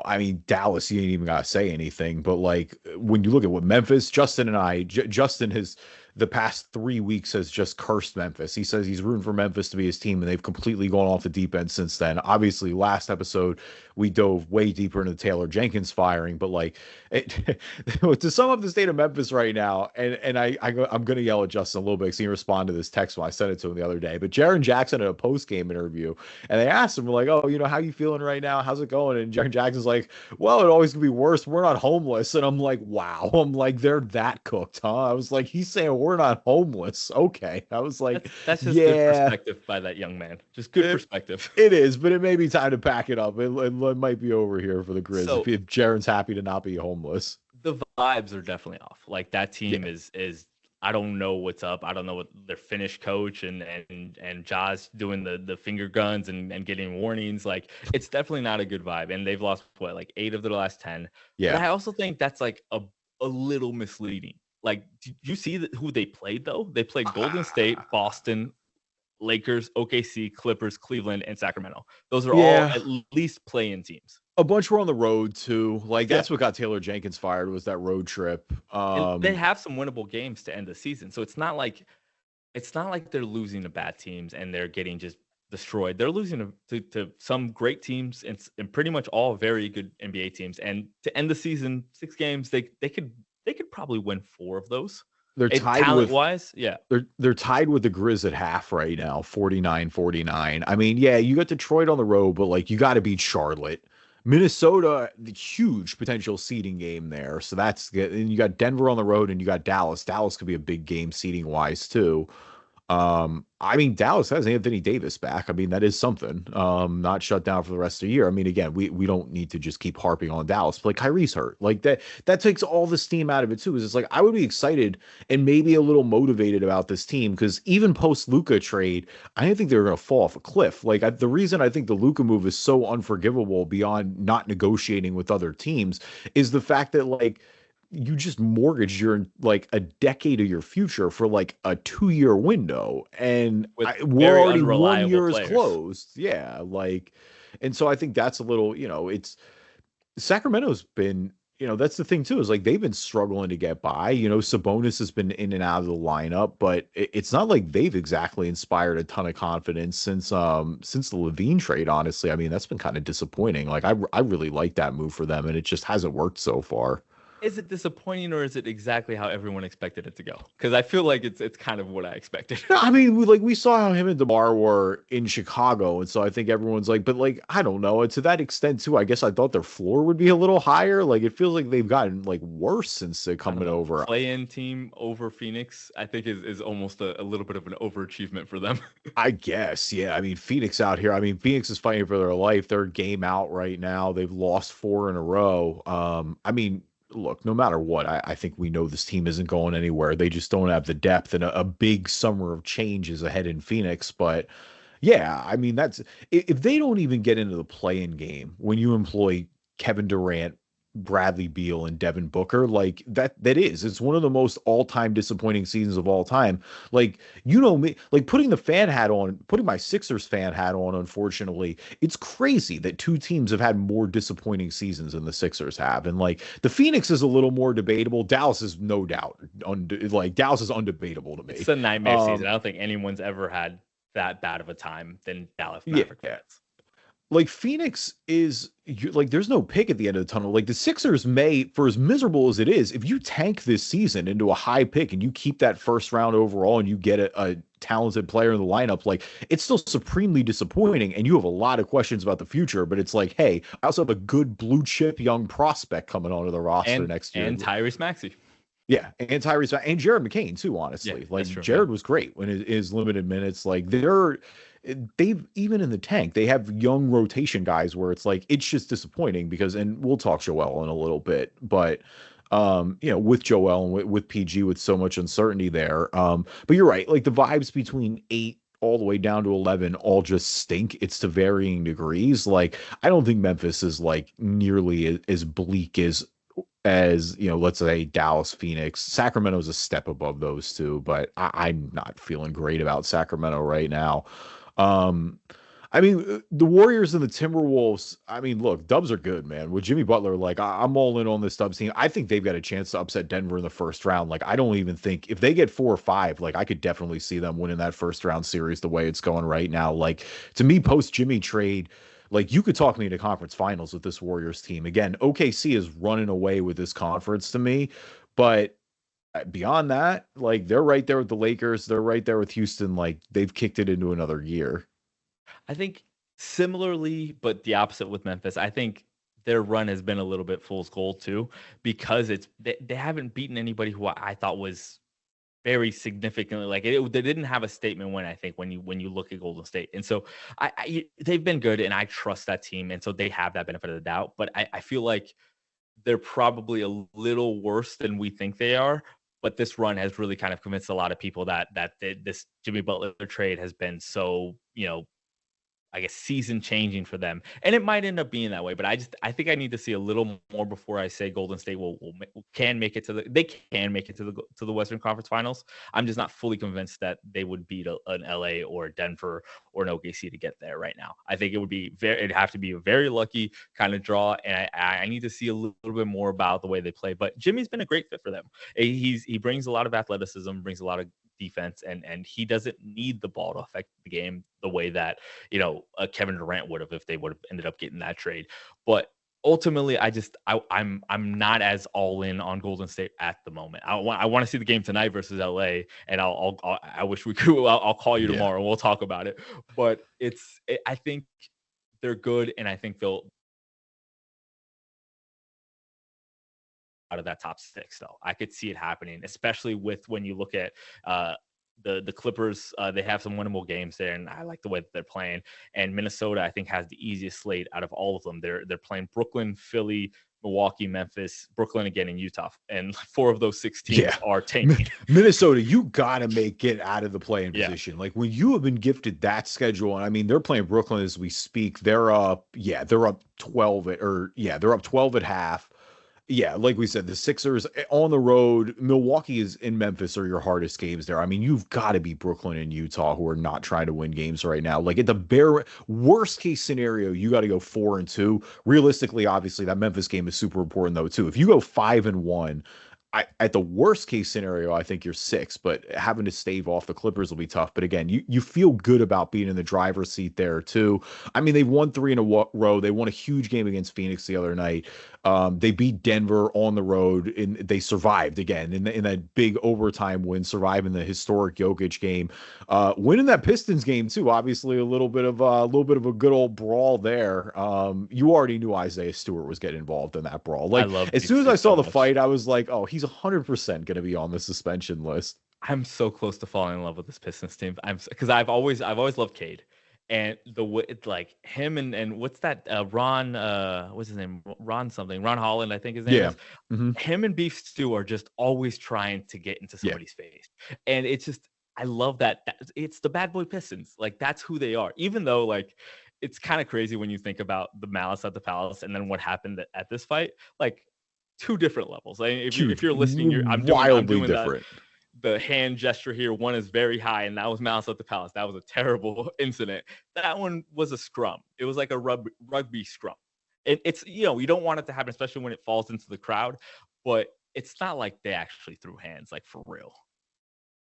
I mean, Dallas, you ain't even got to say anything. But like when you look at what Memphis, Justin has the past 3 weeks has just cursed Memphis. He says he's rooting for Memphis to be his team, and they've completely gone off the deep end since then. Obviously, last episode, we dove way deeper into Taylor Jenkins firing, but like to sum up the state of Memphis right now, and I'm going to yell at Justin a little bit because he responded to this text when I sent it to him the other day, but Jaren Jackson at a post-game interview, and they asked him like, oh, how you feeling right now? How's it going? And Jaren Jackson's like, well, it always could be worse. We're not homeless. And I'm like, wow. I'm like, they're that cooked, huh? I was like, he's saying we're not homeless. Okay. I was like, that's just good perspective by that young man. Just good perspective. It is, but it may be time to pack it up. It might be over here for the Grizz if Jaren's happy to not be homeless. The vibes are definitely off. Like that team is I don't know what's up. I don't know what their Finnish coach and Jaws doing the finger guns and getting warnings. Like it's definitely not a good vibe. And they've lost like 8 of their last 10. Yeah. But I also think that's like a little misleading. Like, did you see who they played though? They played Golden State, Boston, Lakers, OKC, Clippers, Cleveland, and Sacramento. Those are all at least play-in teams. A bunch were on the road too. Like that's what got Taylor Jenkins fired was that road trip. And they have some winnable games to end the season, so it's not like they're losing to bad teams and they're getting just destroyed. They're losing to some great teams and pretty much all very good NBA teams. And to end the season, 6 games, they could probably win 4 of those. They're tied talent-wise, They're tied with the Grizz at half right now, 49-49. I mean, you got Detroit on the road, but like you got to beat Charlotte. Minnesota, the huge potential seeding game there. So that's good. And you got Denver on the road and you got Dallas. Dallas could be a big game seeding wise too. I mean, Dallas has Anthony Davis back. I mean, that is something. Not shut down for the rest of the year. I mean, again, we don't need to just keep harping on Dallas, but like Kyrie's hurt. Like that takes all the steam out of it too. Is it's like I would be excited and maybe a little motivated about this team because even post Luka trade, I didn't think they were going to fall off a cliff. Like the reason I think the Luka move is so unforgivable beyond not negotiating with other teams is the fact that like you just mortgaged your like a decade of your future for like a 2-year window and we're already 1 year is closed. Yeah. Like, and so I think that's a little, it's Sacramento's been, that's the thing too, is like they've been struggling to get by, Sabonis has been in and out of the lineup, but it's not like they've exactly inspired a ton of confidence since the Levine trade, honestly. I mean, that's been kind of disappointing. Like I really like that move for them and it just hasn't worked so far. Is it disappointing or is it exactly how everyone expected it to go? Because I feel like it's kind of what I expected. No, I mean, we saw how him and DeMar were in Chicago, and so I think everyone's like, but like, I don't know. And to that extent too, I guess I thought their floor would be a little higher. Like it feels like they've gotten like worse since they're coming over. Play-in team over Phoenix, I think is almost a little bit of an overachievement for them. I guess, yeah. I mean, Phoenix out here. I mean, Phoenix is fighting for their life. They're game out right now. They've lost 4 in a row. I mean. Look, no matter what, I think we know this team isn't going anywhere. They just don't have the depth, and a big summer of change is ahead in Phoenix. But, Yeah, I mean if they don't even get into the play-in game when you employ Kevin Durant, Bradley Beal, and Devin Booker, like it's one of the most all-time disappointing seasons of all time. Like, you know me, like putting my Sixers fan hat on, unfortunately, it's crazy that two teams have had more disappointing seasons than the Sixers have. And like the Phoenix is a little more debatable. Dallas is no doubt Dallas is undebatable to me. It's a nightmare season. I don't think anyone's ever had that bad of a time than Dallas Maverick Yeah. fans. Like Phoenix is like there's no pick at the end of the tunnel. Like the Sixers may, for as miserable as it is, if you tank this season into a high pick and you keep that first round overall and you get a talented player in the lineup, like it's still supremely disappointing and you have a lot of questions about the future. But it's like, hey, I also have a good blue chip young prospect coming onto the roster next year. And Tyrese Maxey. Yeah, and Tyrese and Jared McCain too, honestly. Like Jared was great when his limited minutes. Like they've even in the tank, they have young rotation guys where it's like it's just disappointing because, and we'll talk Joel in a little bit, but with Joel and with PG with so much uncertainty there. But you're right, like the vibes between 8 all the way down to 11 all just stink. It's to varying degrees. Like I don't think Memphis is like nearly as bleak as let's say Dallas, Phoenix. Sacramento's a step above those two, but I'm not feeling great about Sacramento right now. I mean, the Warriors and the Timberwolves, I mean, look, Dubs are good, man. With Jimmy Butler, like, I'm all in on this Dubs team. I think they've got a chance to upset Denver in the first round. Like, I don't even think if they get 4 or 5, like, I could definitely see them winning that first round series the way it's going right now. Like, to me, post Jimmy trade, like, you could talk me into conference finals with this Warriors team. Again, OKC is running away with this conference to me, but beyond that, like, they're right there with the Lakers. They're right there with Houston. Like, they've kicked it into another gear. I think similarly, but the opposite with Memphis. I think their run has been a little bit fool's gold too, because they haven't beaten anybody who I thought was very significantly like they didn't have a statement win. I think when you look at Golden State, and so they've been good, and I trust that team, and so they have that benefit of the doubt. But I feel like they're probably a little worse than we think they are. But this run has really kind of convinced a lot of people that this Jimmy Butler trade has been so I guess season changing for them, and it might end up being that way. But I think I need to see a little more before I say Golden State can make it to the Western Conference Finals. I'm just not fully convinced that they would beat an LA or Denver or an OKC to get there right now. I think it'd have to be a very lucky kind of draw, and I need to see a little bit more about the way they play. But Jimmy's been a great fit for them. He brings a lot of athleticism, brings a lot of defense, and he doesn't need the ball to affect the game the way that Kevin Durant would have if they would have ended up getting that trade. But ultimately, I'm not as all in on Golden State at the moment. I want to see the game tonight versus LA, and I wish we could. I'll call you tomorrow and we'll talk about it. But I think they're good, and I think they'll out of that top 6 though. I could see it happening, especially with when you look at the Clippers. They have some winnable games there, and I like the way that they're playing. And Minnesota, I think, has the easiest slate out of all of them. They're playing Brooklyn, Philly, Milwaukee, Memphis, Brooklyn again, and Utah. And 4 of those 6 teams are tanking. Minnesota, you gotta get out of the play-in position. Like when you have been gifted that schedule, and I mean they're playing Brooklyn as we speak. They're up 12 they're up 12 at half. Yeah, like we said, the Sixers on the road, Milwaukee is in Memphis are your hardest games there. I mean, you've got to beat Brooklyn and Utah, who are not trying to win games right now. Like at the bare worst case scenario, you got to go 4-2. Realistically, obviously, that Memphis game is super important though too. If you go 5-1, at the worst case scenario, I think you're 6, but having to stave off the Clippers will be tough. But again, you feel good about being in the driver's seat there too. I mean, they've won 3 in a row. They won a huge game against Phoenix the other night. They beat Denver on the road, and they survived again in that big overtime win, surviving the historic Jokic game, winning that Pistons game too. Obviously, a little bit of a good old brawl there. You already knew Isaiah Stewart was getting involved in that brawl. Like as soon as I saw the fight, I was like, oh, he's 100% going to be on the suspension list. I'm so close to falling in love with this Pistons team. Because I've always loved Cade, and the way it's like him and what's that Ron what's his name, Ron Holland, I think his name is. Mm-hmm. Him and Beef Stew are just always trying to get into somebody's face, and it's just I love that. It's the bad boy Pistons. Like that's who they are. Even though like it's kind of crazy when you think about the malice at the palace and then what happened at this fight. Like two different levels. Like if Huge, you're listening, I'm wildly doing that. different. The hand gesture here, one is very high, and that was malice at the palace. That was a terrible incident. That one was a scrum. It was like a rugby scrum. It's you don't want it to happen, especially when it falls into the crowd. But it's not like they actually threw hands, like for real.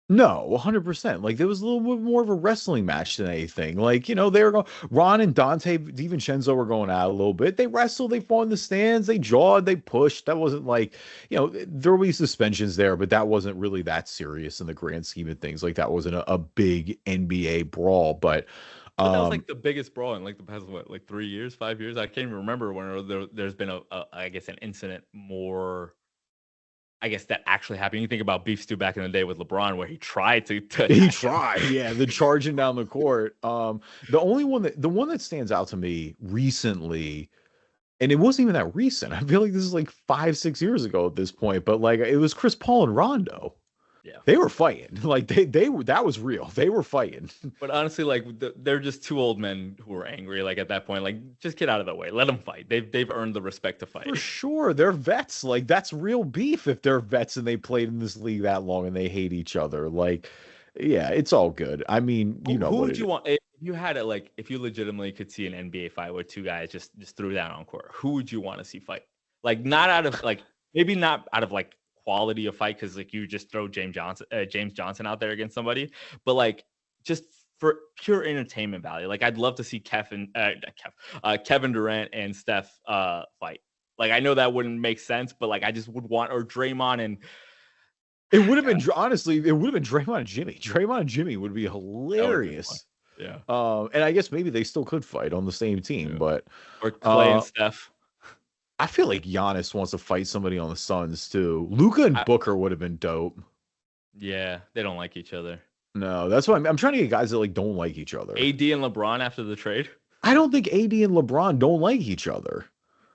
No, 100%. Like there was a little bit more of a wrestling match than anything. Like, they were going, Ron and Dante DiVincenzo were going out a little bit. They wrestled, they fought in the stands, they jawed, they pushed. That wasn't like, there will be suspensions there, but that wasn't really that serious in the grand scheme of things. Like that wasn't a big NBA brawl, but that was like the biggest brawl in like the past, 3 years, 5 years? I can't even remember when there's been I guess an incident more, I guess that actually happened. You think about Beef Stew back in the day with LeBron, where he tried to he tried, yeah, the charging down the court. The one that stands out to me recently, and it wasn't even that recent. I feel like this is like 5-6 years ago at this point, but like it was Chris Paul and Rondo. Yeah, they were fighting. Like they were, that was real. They were fighting. But honestly, like they're just two old men who were angry. Like at that point, like just get out of the way. Let them fight. They've earned the respect to fight. For sure, they're vets. Like that's real beef if they're vets and they played in this league that long and they hate each other. Like, yeah, it's all good. I mean, who would you want if you had it? Like if you legitimately could see an NBA fight where two guys just threw down on court, who would you want to see fight? Like not out of like maybe not out of like quality of fight because like you just throw James Johnson out there against somebody, but like just for pure entertainment value. Like I'd love to see Kevin Durant and Steph fight. Like I know that wouldn't make sense, but like I just would want, or Draymond and it would have been honestly, it would have been Draymond and Jimmy. Draymond and Jimmy would be hilarious. Yeah. And I guess maybe they still could fight on the same team, but or Clay and Steph. I feel like Giannis wants to fight somebody on the Suns too. Luka and Booker would have been dope. Yeah, they don't like each other. No, that's why I'm trying to get guys that like don't like each other. AD and LeBron after the trade. I don't think AD and LeBron don't like each other.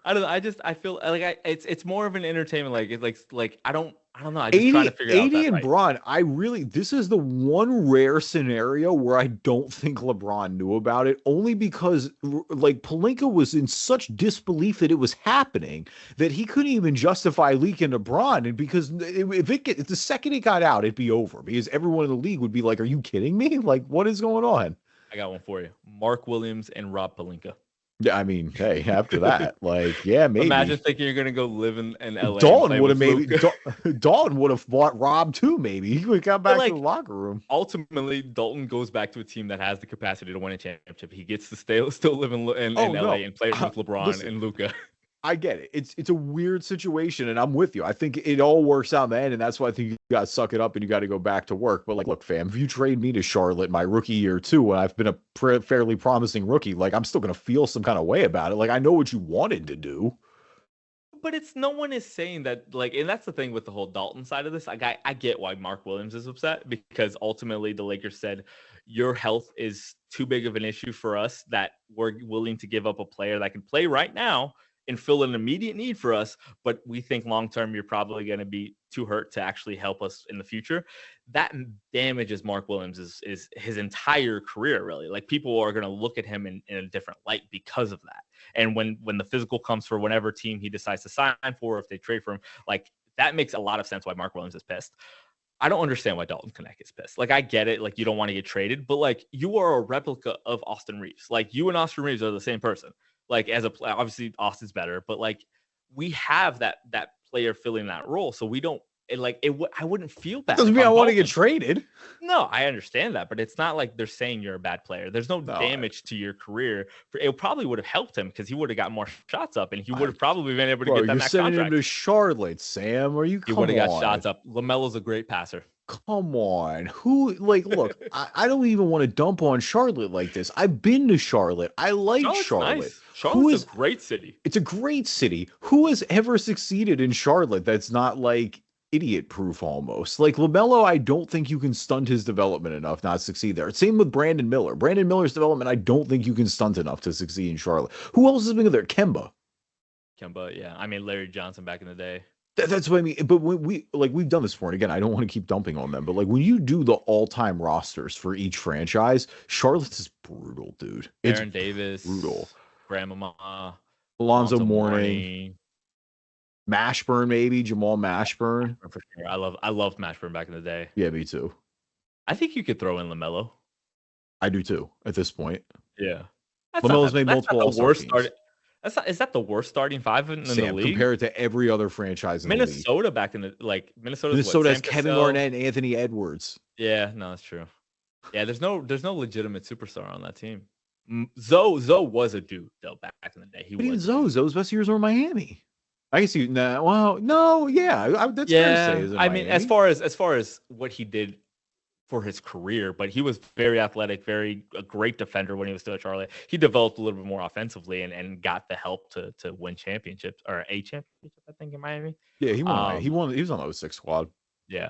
I don't know. I feel like it's more of an entertainment. Like I don't know. I just trying to figure out. AD and LeBron, this is the one rare scenario where I don't think LeBron knew about it, only because like Pelinka was in such disbelief that it was happening that he couldn't even justify leaking LeBron, and because if the second it got out, it'd be over because everyone in the league would be like, "Are you kidding me? Like, what is going on?" I got one for you: Mark Williams and Rob Pelinka. Yeah, I mean, hey, after that, like, yeah, maybe. Imagine thinking you're gonna go live in LA. Dalton would have maybe. Dalton would have bought Rob too. Maybe he would come back to the locker room. Ultimately, Dalton goes back to a team that has the capacity to win a championship. He gets to still live in LA and play with LeBron and Luka. I get it. It's a weird situation, and I'm with you. I think it all works out in the end, and that's why I think you got to suck it up and you got to go back to work. But like, look, fam, if you trade me to Charlotte my rookie year too, when I've been a fairly promising rookie, like I'm still gonna feel some kind of way about it. Like I know what you wanted to do. But no one is saying that, like, and that's the thing with the whole Dalton side of this. Like, I get why Mark Williams is upset because ultimately the Lakers said your health is too big of an issue for us that we're willing to give up a player that can play right now and fill an immediate need for us, but we think long-term you're probably going to be too hurt to actually help us in the future. That damages Mark Williams is his entire career, really. Like people are going to look at him in a different light because of that. And when the physical comes for whatever team he decides to sign for, if they trade for him, like that makes a lot of sense why Mark Williams is pissed. I don't understand why Dalton Knecht is pissed. Like I get it, like you don't want to get traded, but like you are a replica of Austin Reeves. Like you and Austin Reeves are the same person. Like as a player, obviously Austin's better, but like we have that player filling that role, so we don't. I wouldn't feel bad. Doesn't mean I want to get traded. No, I understand that, but it's not like they're saying you're a bad player. There's no damage to your career. It probably would have helped him because he would have got more shots up, and he would have probably been able to get that max contract. You're sending him to Charlotte, Sam. Are you? He would have got shots up. LaMelo's a great passer. Come on. Who, like, look, I don't even want to dump on Charlotte like this. I've been to Charlotte. I like Charlotte. Nice. Charlotte's a great city. It's a great city. Who has ever succeeded in Charlotte that's not like idiot proof almost? Like LaMelo, I don't think you can stunt his development enough not to succeed there. Same with Brandon Miller. Brandon Miller's development, I don't think you can stunt enough to succeed in Charlotte. Who else has been there? Kemba, yeah. I mean, Larry Johnson back in the day. That's what I mean. But when we've done this before, and again, I don't want to keep dumping on them, but like when you do the all-time rosters for each franchise, Charlotte's is brutal, dude. It's Aaron brutal. Davis, Grandmama, Alonzo Alonzo Mourning, Mourning. Mashburn, maybe Jamal Mashburn. For sure. I love Mashburn back in the day. Yeah, me too. I think you could throw in LaMelo. I do too. At this point, Yeah, LaMelo's made that's not multiple the All-Star worst teams. start. Is that the worst starting five in the Sam, league? compared to every other franchise in the league. Minnesota back in the Minnesota has Kevin Garnett and Anthony Edwards. Yeah, no, that's true. Yeah, there's no legitimate superstar on that team. Zoe was a dude though back in the day. But even Zoe's best years were in Miami. I guess that's fair to say. I mean, as far as what he did for his career, but he was very athletic, a great defender when he was still at Charlotte. He developed a little bit more offensively and got the help to win championships or a championship, I think, in Miami. Yeah, he won. He was on the 06 squad. Yeah.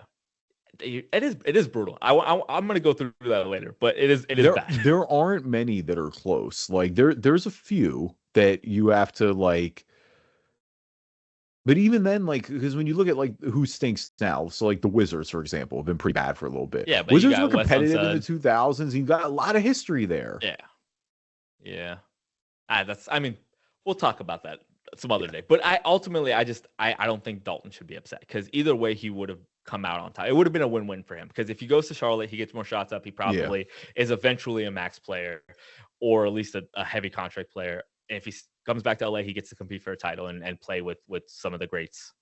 It is brutal. I'm gonna go through that later, but it is bad. There aren't many that are close. Like there's a few that you have to like. But even then, like, because when you look at like who stinks now, so like the Wizards, for example, have been pretty bad for a little bit. Yeah, but Wizards were competitive in the 2000s. You got a lot of history there. Yeah. We'll talk about that some other day. But I don't think Dalton should be upset because either way he would have come out on top. It would have been a win-win for him because if he goes to Charlotte, he gets more shots up. He probably is eventually a max player or at least a heavy contract player. And if he comes back to LA, he gets to compete for a title and play with some of the greats.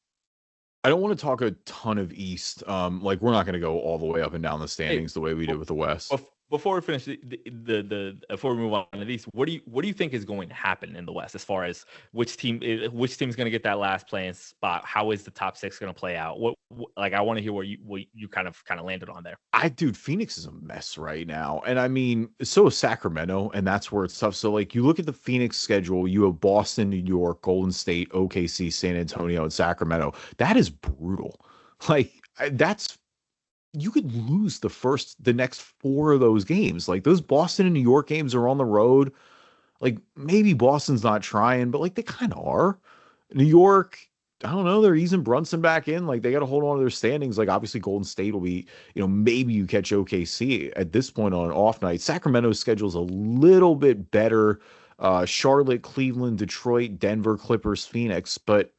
I don't want to talk a ton of East. Like we're not going to go all the way up and down the standings the way we did with the West. Before we finish before we move on to these, what do you think is going to happen in the West as far as which team's going to get that last playing spot? How is the top six going to play out? I want to hear what you kind of landed on there. Phoenix is a mess right now, and I mean, so is Sacramento, and that's where it's tough. So like, you look at the Phoenix schedule, you have Boston, New York, Golden State, OKC, San Antonio, and Sacramento. That is brutal. Like you could lose the next 4 of those games. Like those Boston and New York games are on the road. Like maybe Boston's not trying, but like they kind of are. New York, I don't know. They're easing Brunson back in. Like they got to hold on to their standings. Like obviously Golden State will be, maybe you catch OKC at this point on an off night. Sacramento's schedule's a little bit better. Charlotte, Cleveland, Detroit, Denver, Clippers, Phoenix, but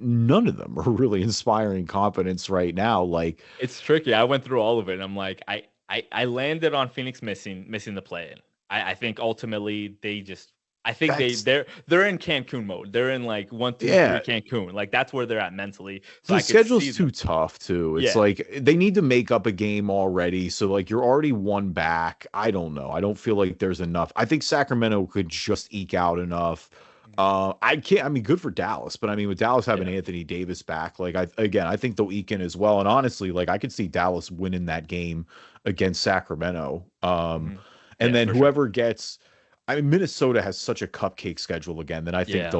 none of them are really inspiring confidence right now. Like it's tricky. I went through all of it and I'm like, I landed on Phoenix missing the play in. I think ultimately they're in Cancun mode. They're in like 1, 2, 3 Cancun. Like that's where they're at mentally. So the schedule's too tough too. It's like they need to make up a game already. So like you're already one back. I don't know. I don't feel like there's enough. I think Sacramento could just eke out enough. Good for Dallas, but I mean, with Dallas having Anthony Davis back, like I think they'll eke in as well. And honestly, like I could see Dallas winning that game against Sacramento. And then whoever gets, Minnesota has such a cupcake schedule again that I think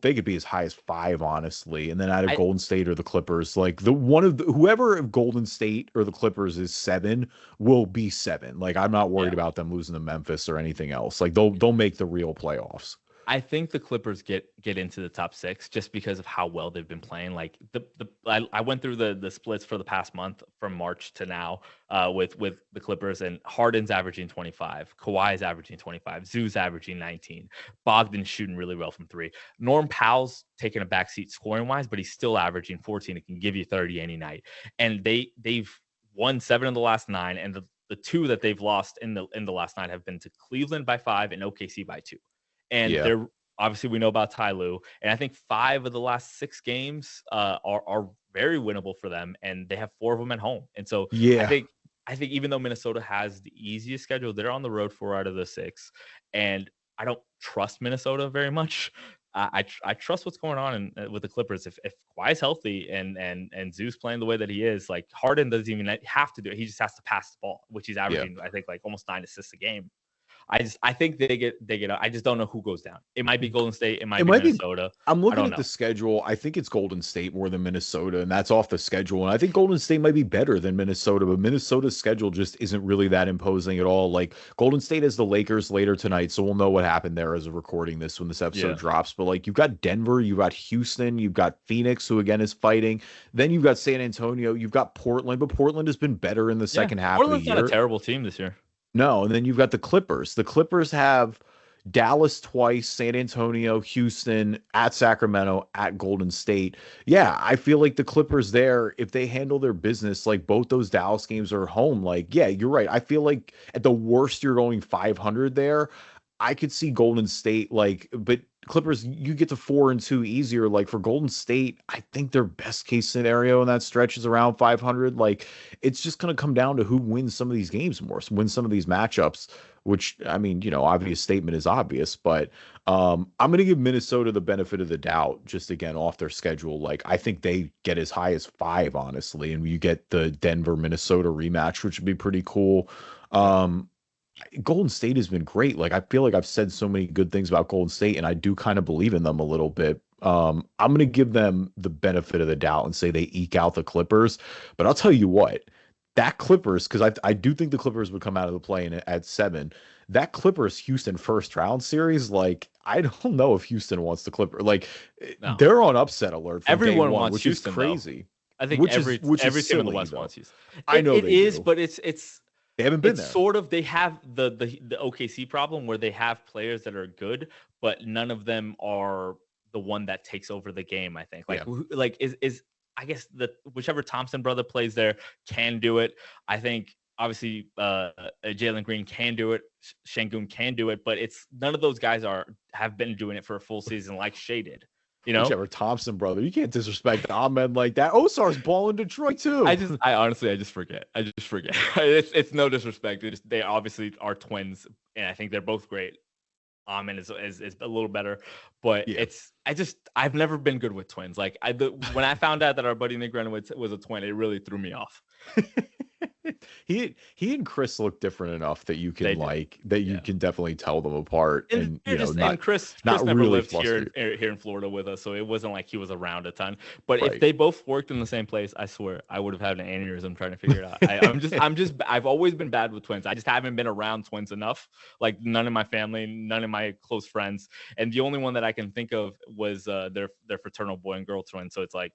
they could be as high as 5, honestly. And then either Golden State or the Clippers, like whoever of Golden State or the Clippers is 7 will be 7. Like I'm not worried about them losing to Memphis or anything else. Like they'll make the real playoffs. I think the Clippers get into the top 6 just because of how well they've been playing. Like I went through the splits for the past month from March to now with the Clippers, and Harden's averaging 25, Kawhi's averaging 25, Zoo's averaging 19, Bogdan's shooting really well from 3. Norm Powell's taking a backseat scoring wise, but he's still averaging 14. It can give you 30 any night, and they've won 7 of the last 9, and the 2 that they've lost in the last 9 have been to Cleveland by 5 and OKC by 2. And they're obviously, we know about Ty Lue, and I think 5 of the last 6 games are very winnable for them, and they have 4 of them at home. And so I think even though Minnesota has the easiest schedule, they're on the road 4 out of the 6, and I don't trust Minnesota very much. I trust what's going on with the Clippers. If Kawhi's healthy and Zeus playing the way that he is, like Harden doesn't even have to do it. He just has to pass the ball, which he's averaging, I think, like almost 9 assists a game. I think they get. I just don't know who goes down. It might be Golden State. It might be might be. Minnesota. I'm I looking don't at know. the schedule. I think it's Golden State more than Minnesota, and that's off the schedule. And I think Golden State might be better than Minnesota, but Minnesota's schedule just isn't really that imposing at all. Like Golden State has the Lakers later tonight, so we'll know what happened there as of recording this when this episode Yeah. drops. But like you've got Denver, you've got Houston, you've got Phoenix, who again is fighting. Then you've got San Antonio, you've got Portland, but Portland has been better in the second half of the Portland's year. not a terrible team this year. No, and then you've got the Clippers. The Clippers have Dallas twice, San Antonio, Houston, at Sacramento, at Golden State. Yeah, I feel like the Clippers there, if they handle their business, like both those Dallas games are home. Like, yeah, you're right. I feel like at the worst, you're going 500 there. I could see Golden State, like, but Clippers, you get to 4-2 easier. Like for Golden State, I think their best case scenario in that stretch is around 500. Like, it's just going to come down to who wins some of these games more, wins some of these matchups, which, I mean, obvious statement is obvious, but I'm going to give Minnesota the benefit of the doubt, just again, off their schedule. Like, I think they get as high as 5, honestly, and you get the Denver Minnesota rematch, which would be pretty cool. Golden State has been great. Like, I feel like I've said so many good things about Golden State, and I do kind of believe in them a little bit. I'm going to give them the benefit of the doubt and say they eke out the Clippers. But I'll tell you what, that Clippers, because I do think the Clippers would come out of the play at 7. That Clippers Houston first round series, like, I don't know if Houston wants the Clippers. Like, No. they're on upset alert. From Everyone day one, wants which Houston, is crazy. I think Which every is team in the silly, West though. wants Houston. I know it they is, do. but it's They haven't been it's there. sort of, they have the OKC problem where they have players that are good, but none of them are the one that takes over the game. I think like is I guess whichever Thompson brother plays there can do it. I think obviously Jalen Green can do it, Şengün can do it, but it's none of those guys have been doing it for a full season like Shea did. Whichever Thompson brother, you can't disrespect Ahmed like that. Osar's balling Detroit too. I honestly just forget. It's no disrespect. They obviously are twins, and I think they're both great. Ahmed is a little better, but yeah. I've never been good with twins. Like when I found out that our buddy Nick Renowitz was a twin, it really threw me off. He and Chris look different enough that you can you can definitely tell them apart. And Chris not never really lived here in Florida with us, so it wasn't like he was around a ton. But Right. if they both worked in the same place, I swear I would have had an aneurysm trying to figure it out. I've always been bad with twins. I just haven't been around twins enough. Like none of my family, none of my close friends, and the only one that I can think of was their fraternal boy and girl twin. So it's like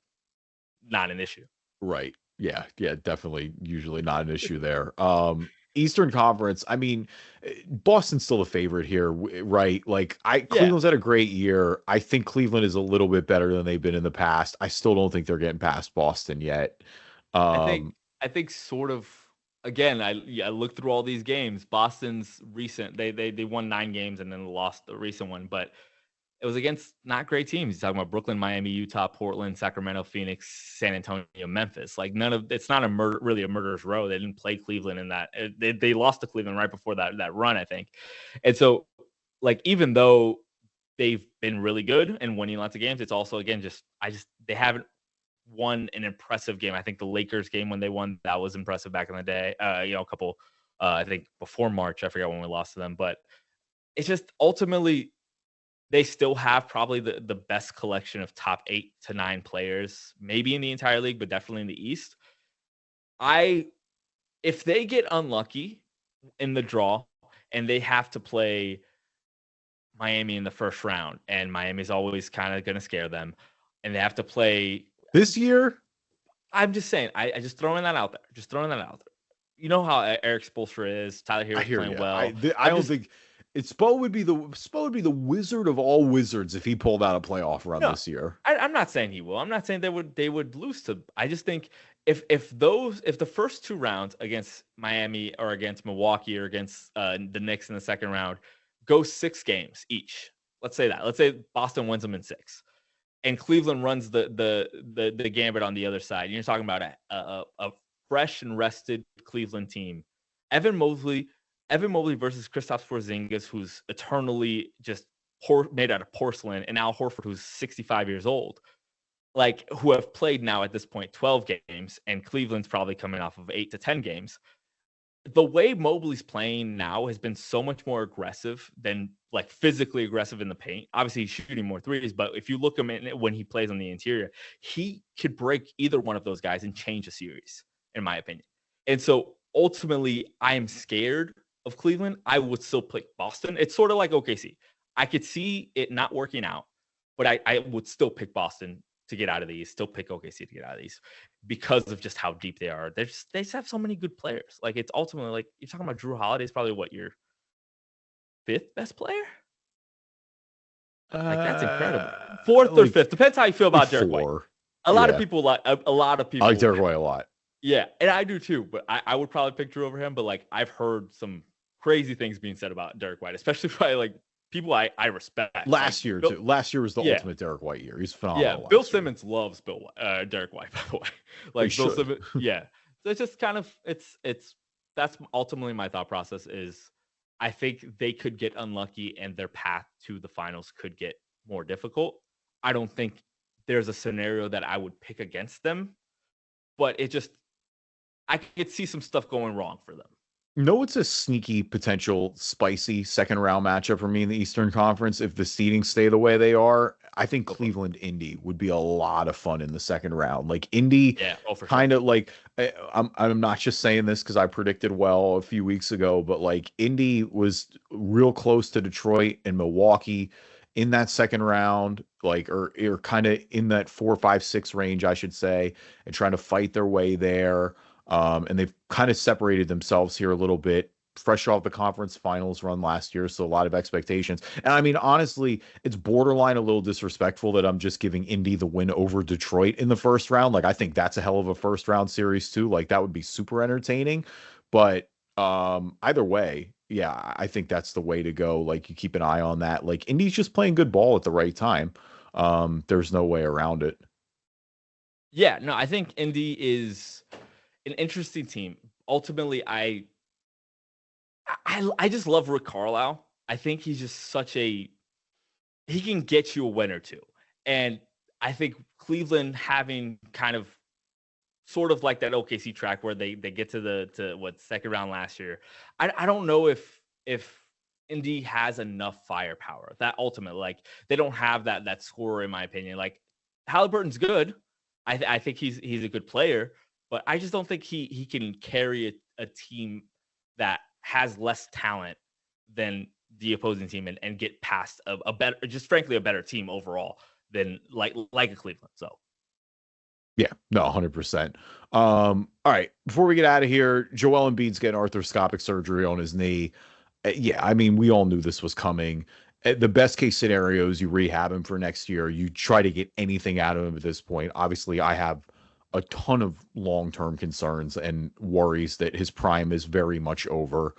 not an issue. Right. Yeah, definitely usually not an issue there. Eastern Conference, I mean, Boston's still the favorite here, right? Like Cleveland's had a great year. I think Cleveland is a little bit better than they've been in the past. I still don't think they're getting past Boston yet. I think sort of, again, I looked through all these games. Boston's recent, they won 9 games and then lost the recent one, but it was against not great teams. You're talking about Brooklyn, Miami, Utah, Portland, Sacramento, Phoenix, San Antonio, Memphis. Like it's not really a murderer's row. They didn't play Cleveland in that. They lost to Cleveland right before that run, I think. And so, like, even though they've been really good and winning lots of games, it's also, again, they haven't won an impressive game. I think the Lakers game when they won, that was impressive back in the day. A couple, I think before March, I forgot when we lost to them, but it's just ultimately, they still have probably the best collection of top 8 to 9 players, maybe in the entire league, but definitely in the East. If they get unlucky in the draw and they have to play Miami in the first round, and Miami's always kind of going to scare them, and they have to play this year, I'm just saying, I just throwing that out there. You know how Eric Spoelstra is. Tyler Hero's playing well. I don't think. Spo would be the wizard of all wizards if he pulled out a playoff run this year. I'm not saying he will. I'm not saying they would lose to. I just think if the first 2 rounds against Miami or against Milwaukee or against the Knicks in the second round go 6 games each. Let's say Boston wins them in 6, and Cleveland runs the gambit on the other side. You're talking about a fresh and rested Cleveland team. Evan Mobley versus Kristaps Porzingis, who's eternally just made out of porcelain, and Al Horford, who's 65 years old, like, who have played now at this point 12 games, and Cleveland's probably coming off of 8 to 10 games. the way Mobley's playing now has been so much more aggressive than like physically aggressive in the paint. Obviously, he's shooting more threes, but if you look him in when he plays on the interior, he could break either one of those guys and change a series, in my opinion. And so ultimately, I am scared of Cleveland. I would still pick Boston. It's sort of like OKC. I could see it not working out, but I would still pick Boston to get out of these, still pick OKC to get out of these because of just how deep they are. They just have so many good players. Like it's ultimately like you're talking about Drew Holiday's probably what your fifth best player? Like that's incredible. Fourth or fifth, depends how you feel about Derek White. A lot of people like a lot of people. I like Derek White a lot. Yeah, and I do too. But I would probably pick Drew over him. But like I've heard some crazy things being said about Derek White, especially by like people I respect. Last year too. Last year was the ultimate Derek White year. He's phenomenal. Yeah, Bill Simmons loves Derek White, by the way. Like Bill Simmons, yeah. So it's just kind of it's that's ultimately my thought process is I think they could get unlucky and their path to the finals could get more difficult. I don't think there's a scenario that I would pick against them, but I could see some stuff going wrong for them. No, it's a sneaky, potential, spicy second round matchup for me in the Eastern Conference. If the seedings stay the way they are, I think Cleveland Indy would be a lot of fun in the second round. Like Indy, kind of like I'm not just saying this because I predicted well a few weeks ago, but like Indy was real close to Detroit and Milwaukee in that second round, like or kind of in that 4, 5, 6 range, I should say, and trying to fight their way there. And they've kind of separated themselves here a little bit, fresh off the conference finals run last year. So a lot of expectations. And I mean, honestly, it's borderline a little disrespectful that I'm just giving Indy the win over Detroit in the first round. Like, I think that's a hell of a first round series too. Like that would be super entertaining, but either way, yeah, I think that's the way to go. Like you keep an eye on that. Like Indy's just playing good ball at the right time. There's no way around it. Yeah, no, I think Indy is an interesting team. Ultimately, I just love Rick Carlisle. I think he's just he can get you a win or two. And I think Cleveland having kind of sort of like that OKC track where they get to the second round last year. I don't know if Indy has enough firepower. That ultimately, like they don't have that scorer in my opinion. Like Halliburton's good. I think he's a good player. But I just don't think he can carry a team that has less talent than the opposing team and get past a better, just frankly, a better team overall than like a Cleveland. So, yeah, no, 100%. All right, before we get out of here, Joel Embiid's getting arthroscopic surgery on his knee. Yeah, I mean, we all knew this was coming. The best case scenario is you rehab him for next year. You try to get anything out of him at this point. Obviously, I have a ton of long-term concerns and worries that his prime is very much over.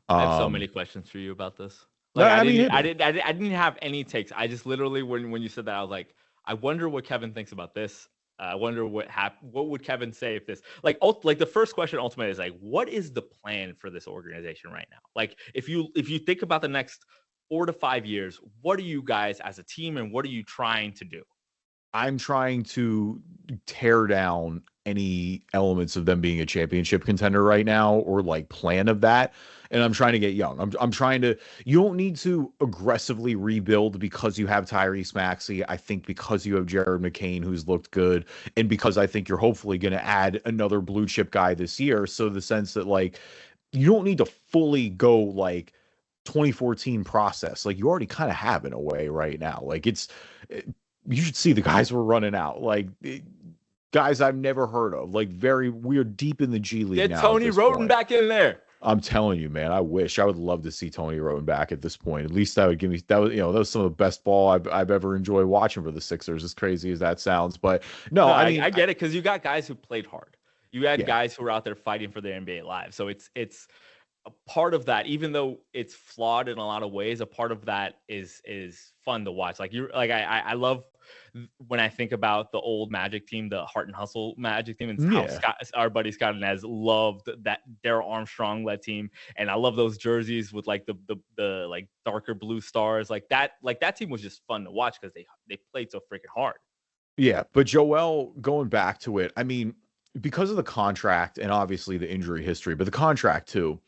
I have so many questions for you about this. Like, I didn't have any takes. I just literally, when you said that, I was like, I wonder what Kevin thinks about this. I wonder what would Kevin say if this, like the first question ultimately is like, what is the plan for this organization right now? Like, if you think about the next 4 to 5 years, what are you guys as a team and what are you trying to do? I'm trying to tear down any elements of them being a championship contender right now or like plan of that. And I'm trying to get young. I'm trying to, you don't need to aggressively rebuild because you have Tyrese Maxey. I think because you have Jared McCain, who's looked good. And because I think you're hopefully going to add another blue chip guy this year. So the sense that like, you don't need to fully go like 2014 process. Like you already kind of have in a way right now. Like you should see the guys we're running out. Like guys I've never heard of. Like we're deep in the G League Get now. Get Tony Roten back in there. I'm telling you, man. I would love to see Tony Roten back at this point. At least that would give me that was some of the best ball I've ever enjoyed watching for the Sixers. As crazy as that sounds, but no, I mean I get it because you got guys who played hard. You had guys who were out there fighting for their NBA lives. So it's a part of that, even though it's flawed in a lot of ways, a part of that is fun to watch. Like I love when I think about the old Magic team, the Heart and Hustle Magic team, and how our buddy Scott Inez loved that Darryl Armstrong led team. And I love those jerseys with like the like darker blue stars. Like that team was just fun to watch because they played so freaking hard. Yeah, but Joel, going back to it, I mean, because of the contract and obviously the injury history, but the contract too,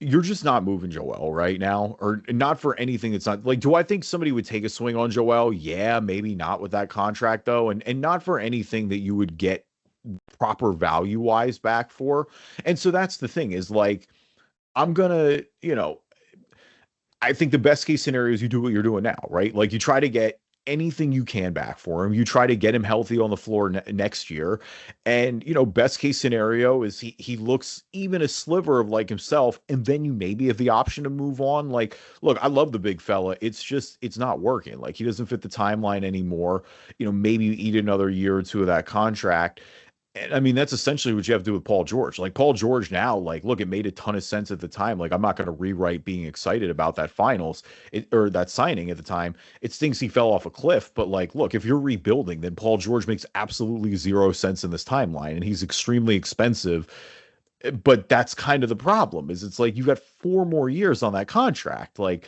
you're just not moving Joel right now, or not for anything that's not like, do I think somebody would take a swing on Joel? Yeah, maybe not with that contract though, and not for anything that you would get proper value wise back for. And so that's the thing is like, I'm gonna, I think the best case scenario is you do what you're doing now, right? Like you try to get anything you can back for him. You try to get him healthy on the floor next year. And, best case scenario is he looks even a sliver of like himself. And then you maybe have the option to move on. Like, look, I love the big fella. It's just, it's not working. Like he doesn't fit the timeline anymore. Maybe you eat another year or two of that contract. And I mean, that's essentially what you have to do with Paul George. Like Paul George now, like, look, it made a ton of sense at the time. Like, I'm not going to rewrite being excited about that finals or that signing at the time. It stinks he fell off a cliff. But like, look, if you're rebuilding, then Paul George makes absolutely zero sense in this timeline, and he's extremely expensive. But that's kind of the problem. Is it's like you've got 4 more years on that contract. Like,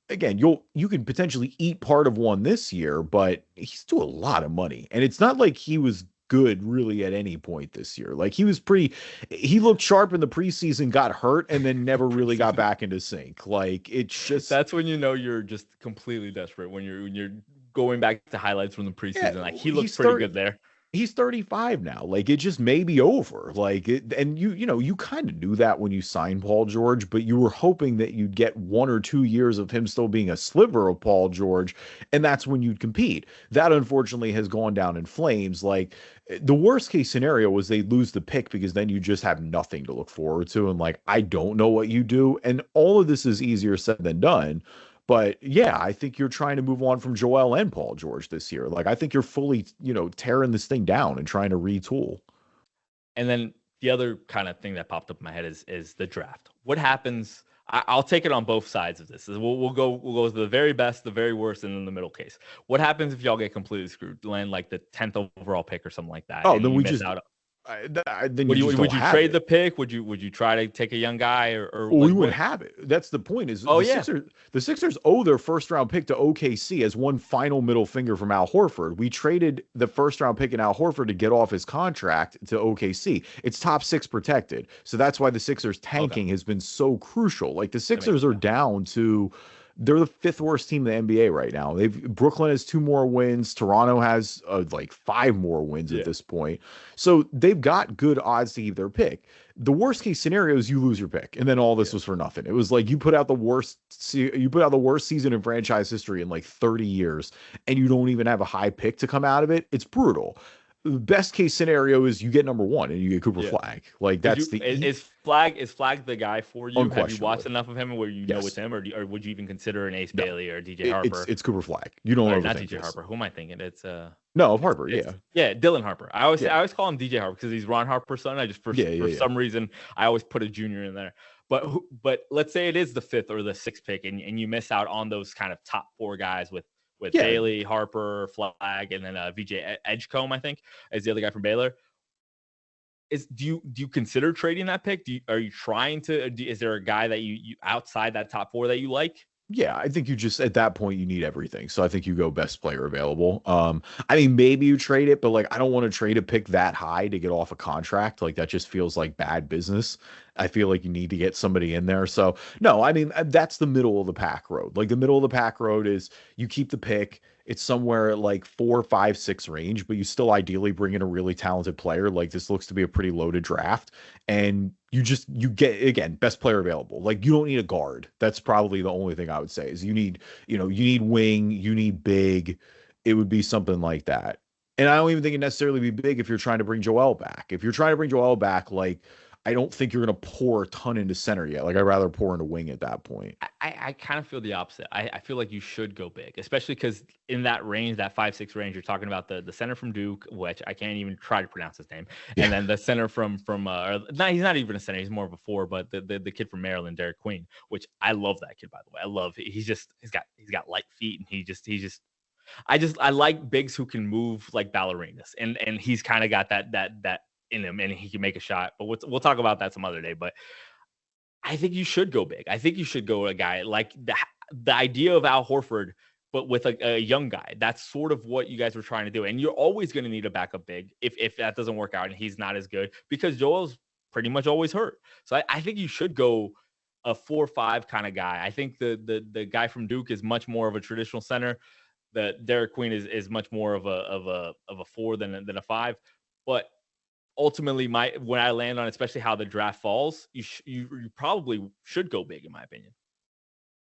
again, you could potentially eat part of one this year, but he's still a lot of money, and it's not like he was good really at any point this year. Like he looked sharp in the preseason, got hurt, and then never really got back into sync. Like it's just, that's when you're just completely desperate, when you're going back to highlights from the preseason. Like he looks pretty good there. He's 35 now. Like it just may be over. Like it, and you kind of knew that when you signed Paul George, but you were hoping that you'd get 1 or 2 years of him still being a sliver of Paul George, and that's when you'd compete. That unfortunately has gone down in flames. Like the worst case scenario was they lose the pick because then you just have nothing to look forward to. And like, I don't know what you do. And all of this is easier said than done. But yeah, I think you're trying to move on from Joel and Paul George this year. Like I think you're fully, tearing this thing down and trying to retool. And then the other kind of thing that popped up in my head is the draft. What happens? I'll take it on both sides of this. We'll go with the very best, the very worst, and then the middle case. What happens if y'all get completely screwed, land like the 10th overall pick or something like that? Oh, then we just out. Then would you trade the pick? Would you try to take a young guy or well, we wouldn't have it. That's the point. Is the Sixers owe their first round pick to OKC as one final middle finger from Al Horford. We traded the first round pick in Al Horford to get off his contract to OKC. It's top 6 protected, so that's why the Sixers tanking has been so crucial. Like the Sixers are down to. They're the 5th worst team in the NBA right now. Brooklyn has 2 more wins. Toronto has like 5 more wins at this point. So they've got good odds to keep their pick. The worst case scenario is you lose your pick, and then all this was for nothing. It was like you put out the worst season in franchise history in like 30 years, and you don't even have a high pick to come out of it. It's brutal. The best case scenario is you get number 1 and you get Cooper Flag. Like that's is Flag the guy for you? Have you watched enough of him where you know it's him, or would you even consider an Ace Bailey or DJ Harper? It's Cooper Flag. You don't know. Not DJ Harper. Who am I thinking? It's Harper. Dylan Harper. I always call him DJ Harper because he's Ron Harper's son. I just for some reason I always put a junior in there. But let's say it is the 5th or the 6th pick, and you miss out on those kind of top 4 guys with Bailey, Harper, Flag, and then VJ Edgecombe, I think, is the other guy from Baylor. Do you consider trading that pick? Are you trying to? Is there a guy that you outside that top 4 that you like? Yeah, I think you just at that point you need everything. So I think you go best player available. I mean, maybe you trade it, but like I don't want to trade a pick that high to get off a contract. Like that just feels like bad business. I feel like you need to get somebody in there. So no, I mean that's the middle of the pack road. Like the middle of the pack road is you keep the pick. It's somewhere at like 4, 5, 6 range, but you still ideally bring in a really talented player. Like this looks to be a pretty loaded draft, and you get again best player available. Like you don't need a guard. That's probably the only thing I would say is you need wing, you need big. It would be something like that. And I don't even think it necessarily be big if you're trying to bring Joel back. If you're trying to bring Joel back, like I don't think you're going to pour a ton into center yet. Like I'd rather pour into wing at that point. I kind of feel the opposite. I feel like you should go big, especially because in that range, that 5'6" range, you're talking about the center from Duke, which I can't even try to pronounce his name, and then the center from he's not even a center, he's more of a 4, but the kid from Maryland, Derek Queen, which I love that kid, by the way. I love he's got light feet, and I like bigs who can move like ballerinas, and he's kind of got that in him, and he can make a shot. But we'll talk about that some other day. But I think you should go big. I think you should go a guy like the idea of Al Horford but with a young guy. That's sort of what you guys were trying to do. And you're always going to need a backup big if that doesn't work out and he's not as good, because Joel's pretty much always hurt. So I think you should go a 4-5 kind of guy. I think the guy from Duke is much more of a traditional center. The Derek Queen is much more of a 4 than a 5. But ultimately, when I land on especially how the draft falls, you probably should go big, in my opinion.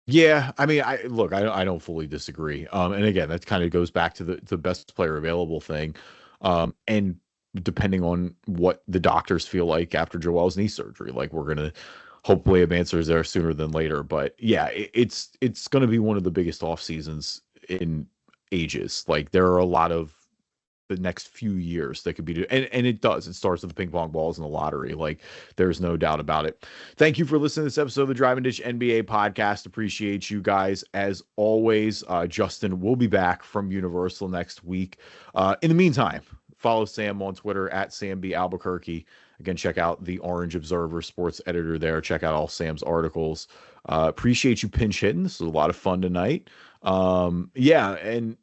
Yeah, I mean, I don't fully disagree. And again, that kind of goes back to the best player available thing. And depending on what the doctors feel like after Joel's knee surgery, like we're gonna hopefully have answers there sooner than later. But yeah, it's gonna be one of the biggest off seasons in ages. Like there are a lot of the next few years that could be, and it does. It starts with the ping pong balls and the lottery. Like there's no doubt about it. Thank you for listening to this episode of the Drive and Dish NBA podcast. Appreciate you guys as always. Justin will be back from Universal next week. In the meantime, follow Sam on Twitter at SamB Albuquerque. Again, check out the Orange Observer sports editor there. Check out all Sam's articles. Appreciate you pinch hitting. This was a lot of fun tonight. Yeah, and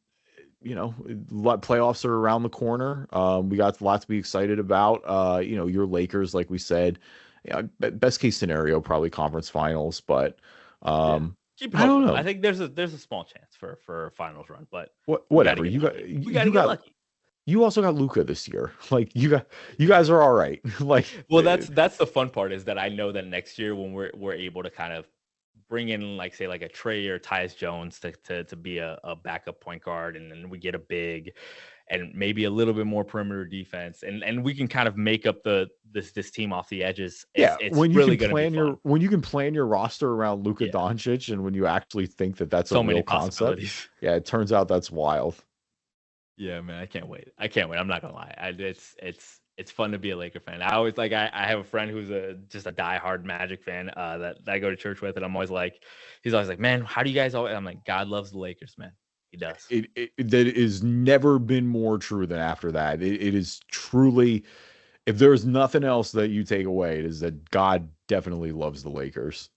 playoffs are around the corner. We got a lot to be excited about. Your Lakers, like we said, best case scenario, probably conference finals, but keep I don't know. I think there's a small chance for a finals run, but whatever. We got lucky. You also got Luka this year. Like you guys are all right. Like, well, that's the fun part, is that I know that next year when we're able to kind of bring in, like, say, like a Trey or Tyus Jones to be a backup point guard, and then we get a big and maybe a little bit more perimeter defense, and we can kind of make up this team off the edges. It's when you really can plan your roster around Luka Doncic, and when you actually think that so a real concept, it turns out that's wild. Yeah, man, I can't wait. I'm not gonna lie. It's fun to be a Laker fan. I always I have a friend who's just a diehard Magic fan that I go to church with, and I'm always like, he's always like, man, how do you guys always? I'm like, God loves the Lakers, man. He does. That has never been more true than after that. It is truly, if there's nothing else that you take away, it is that God definitely loves the Lakers.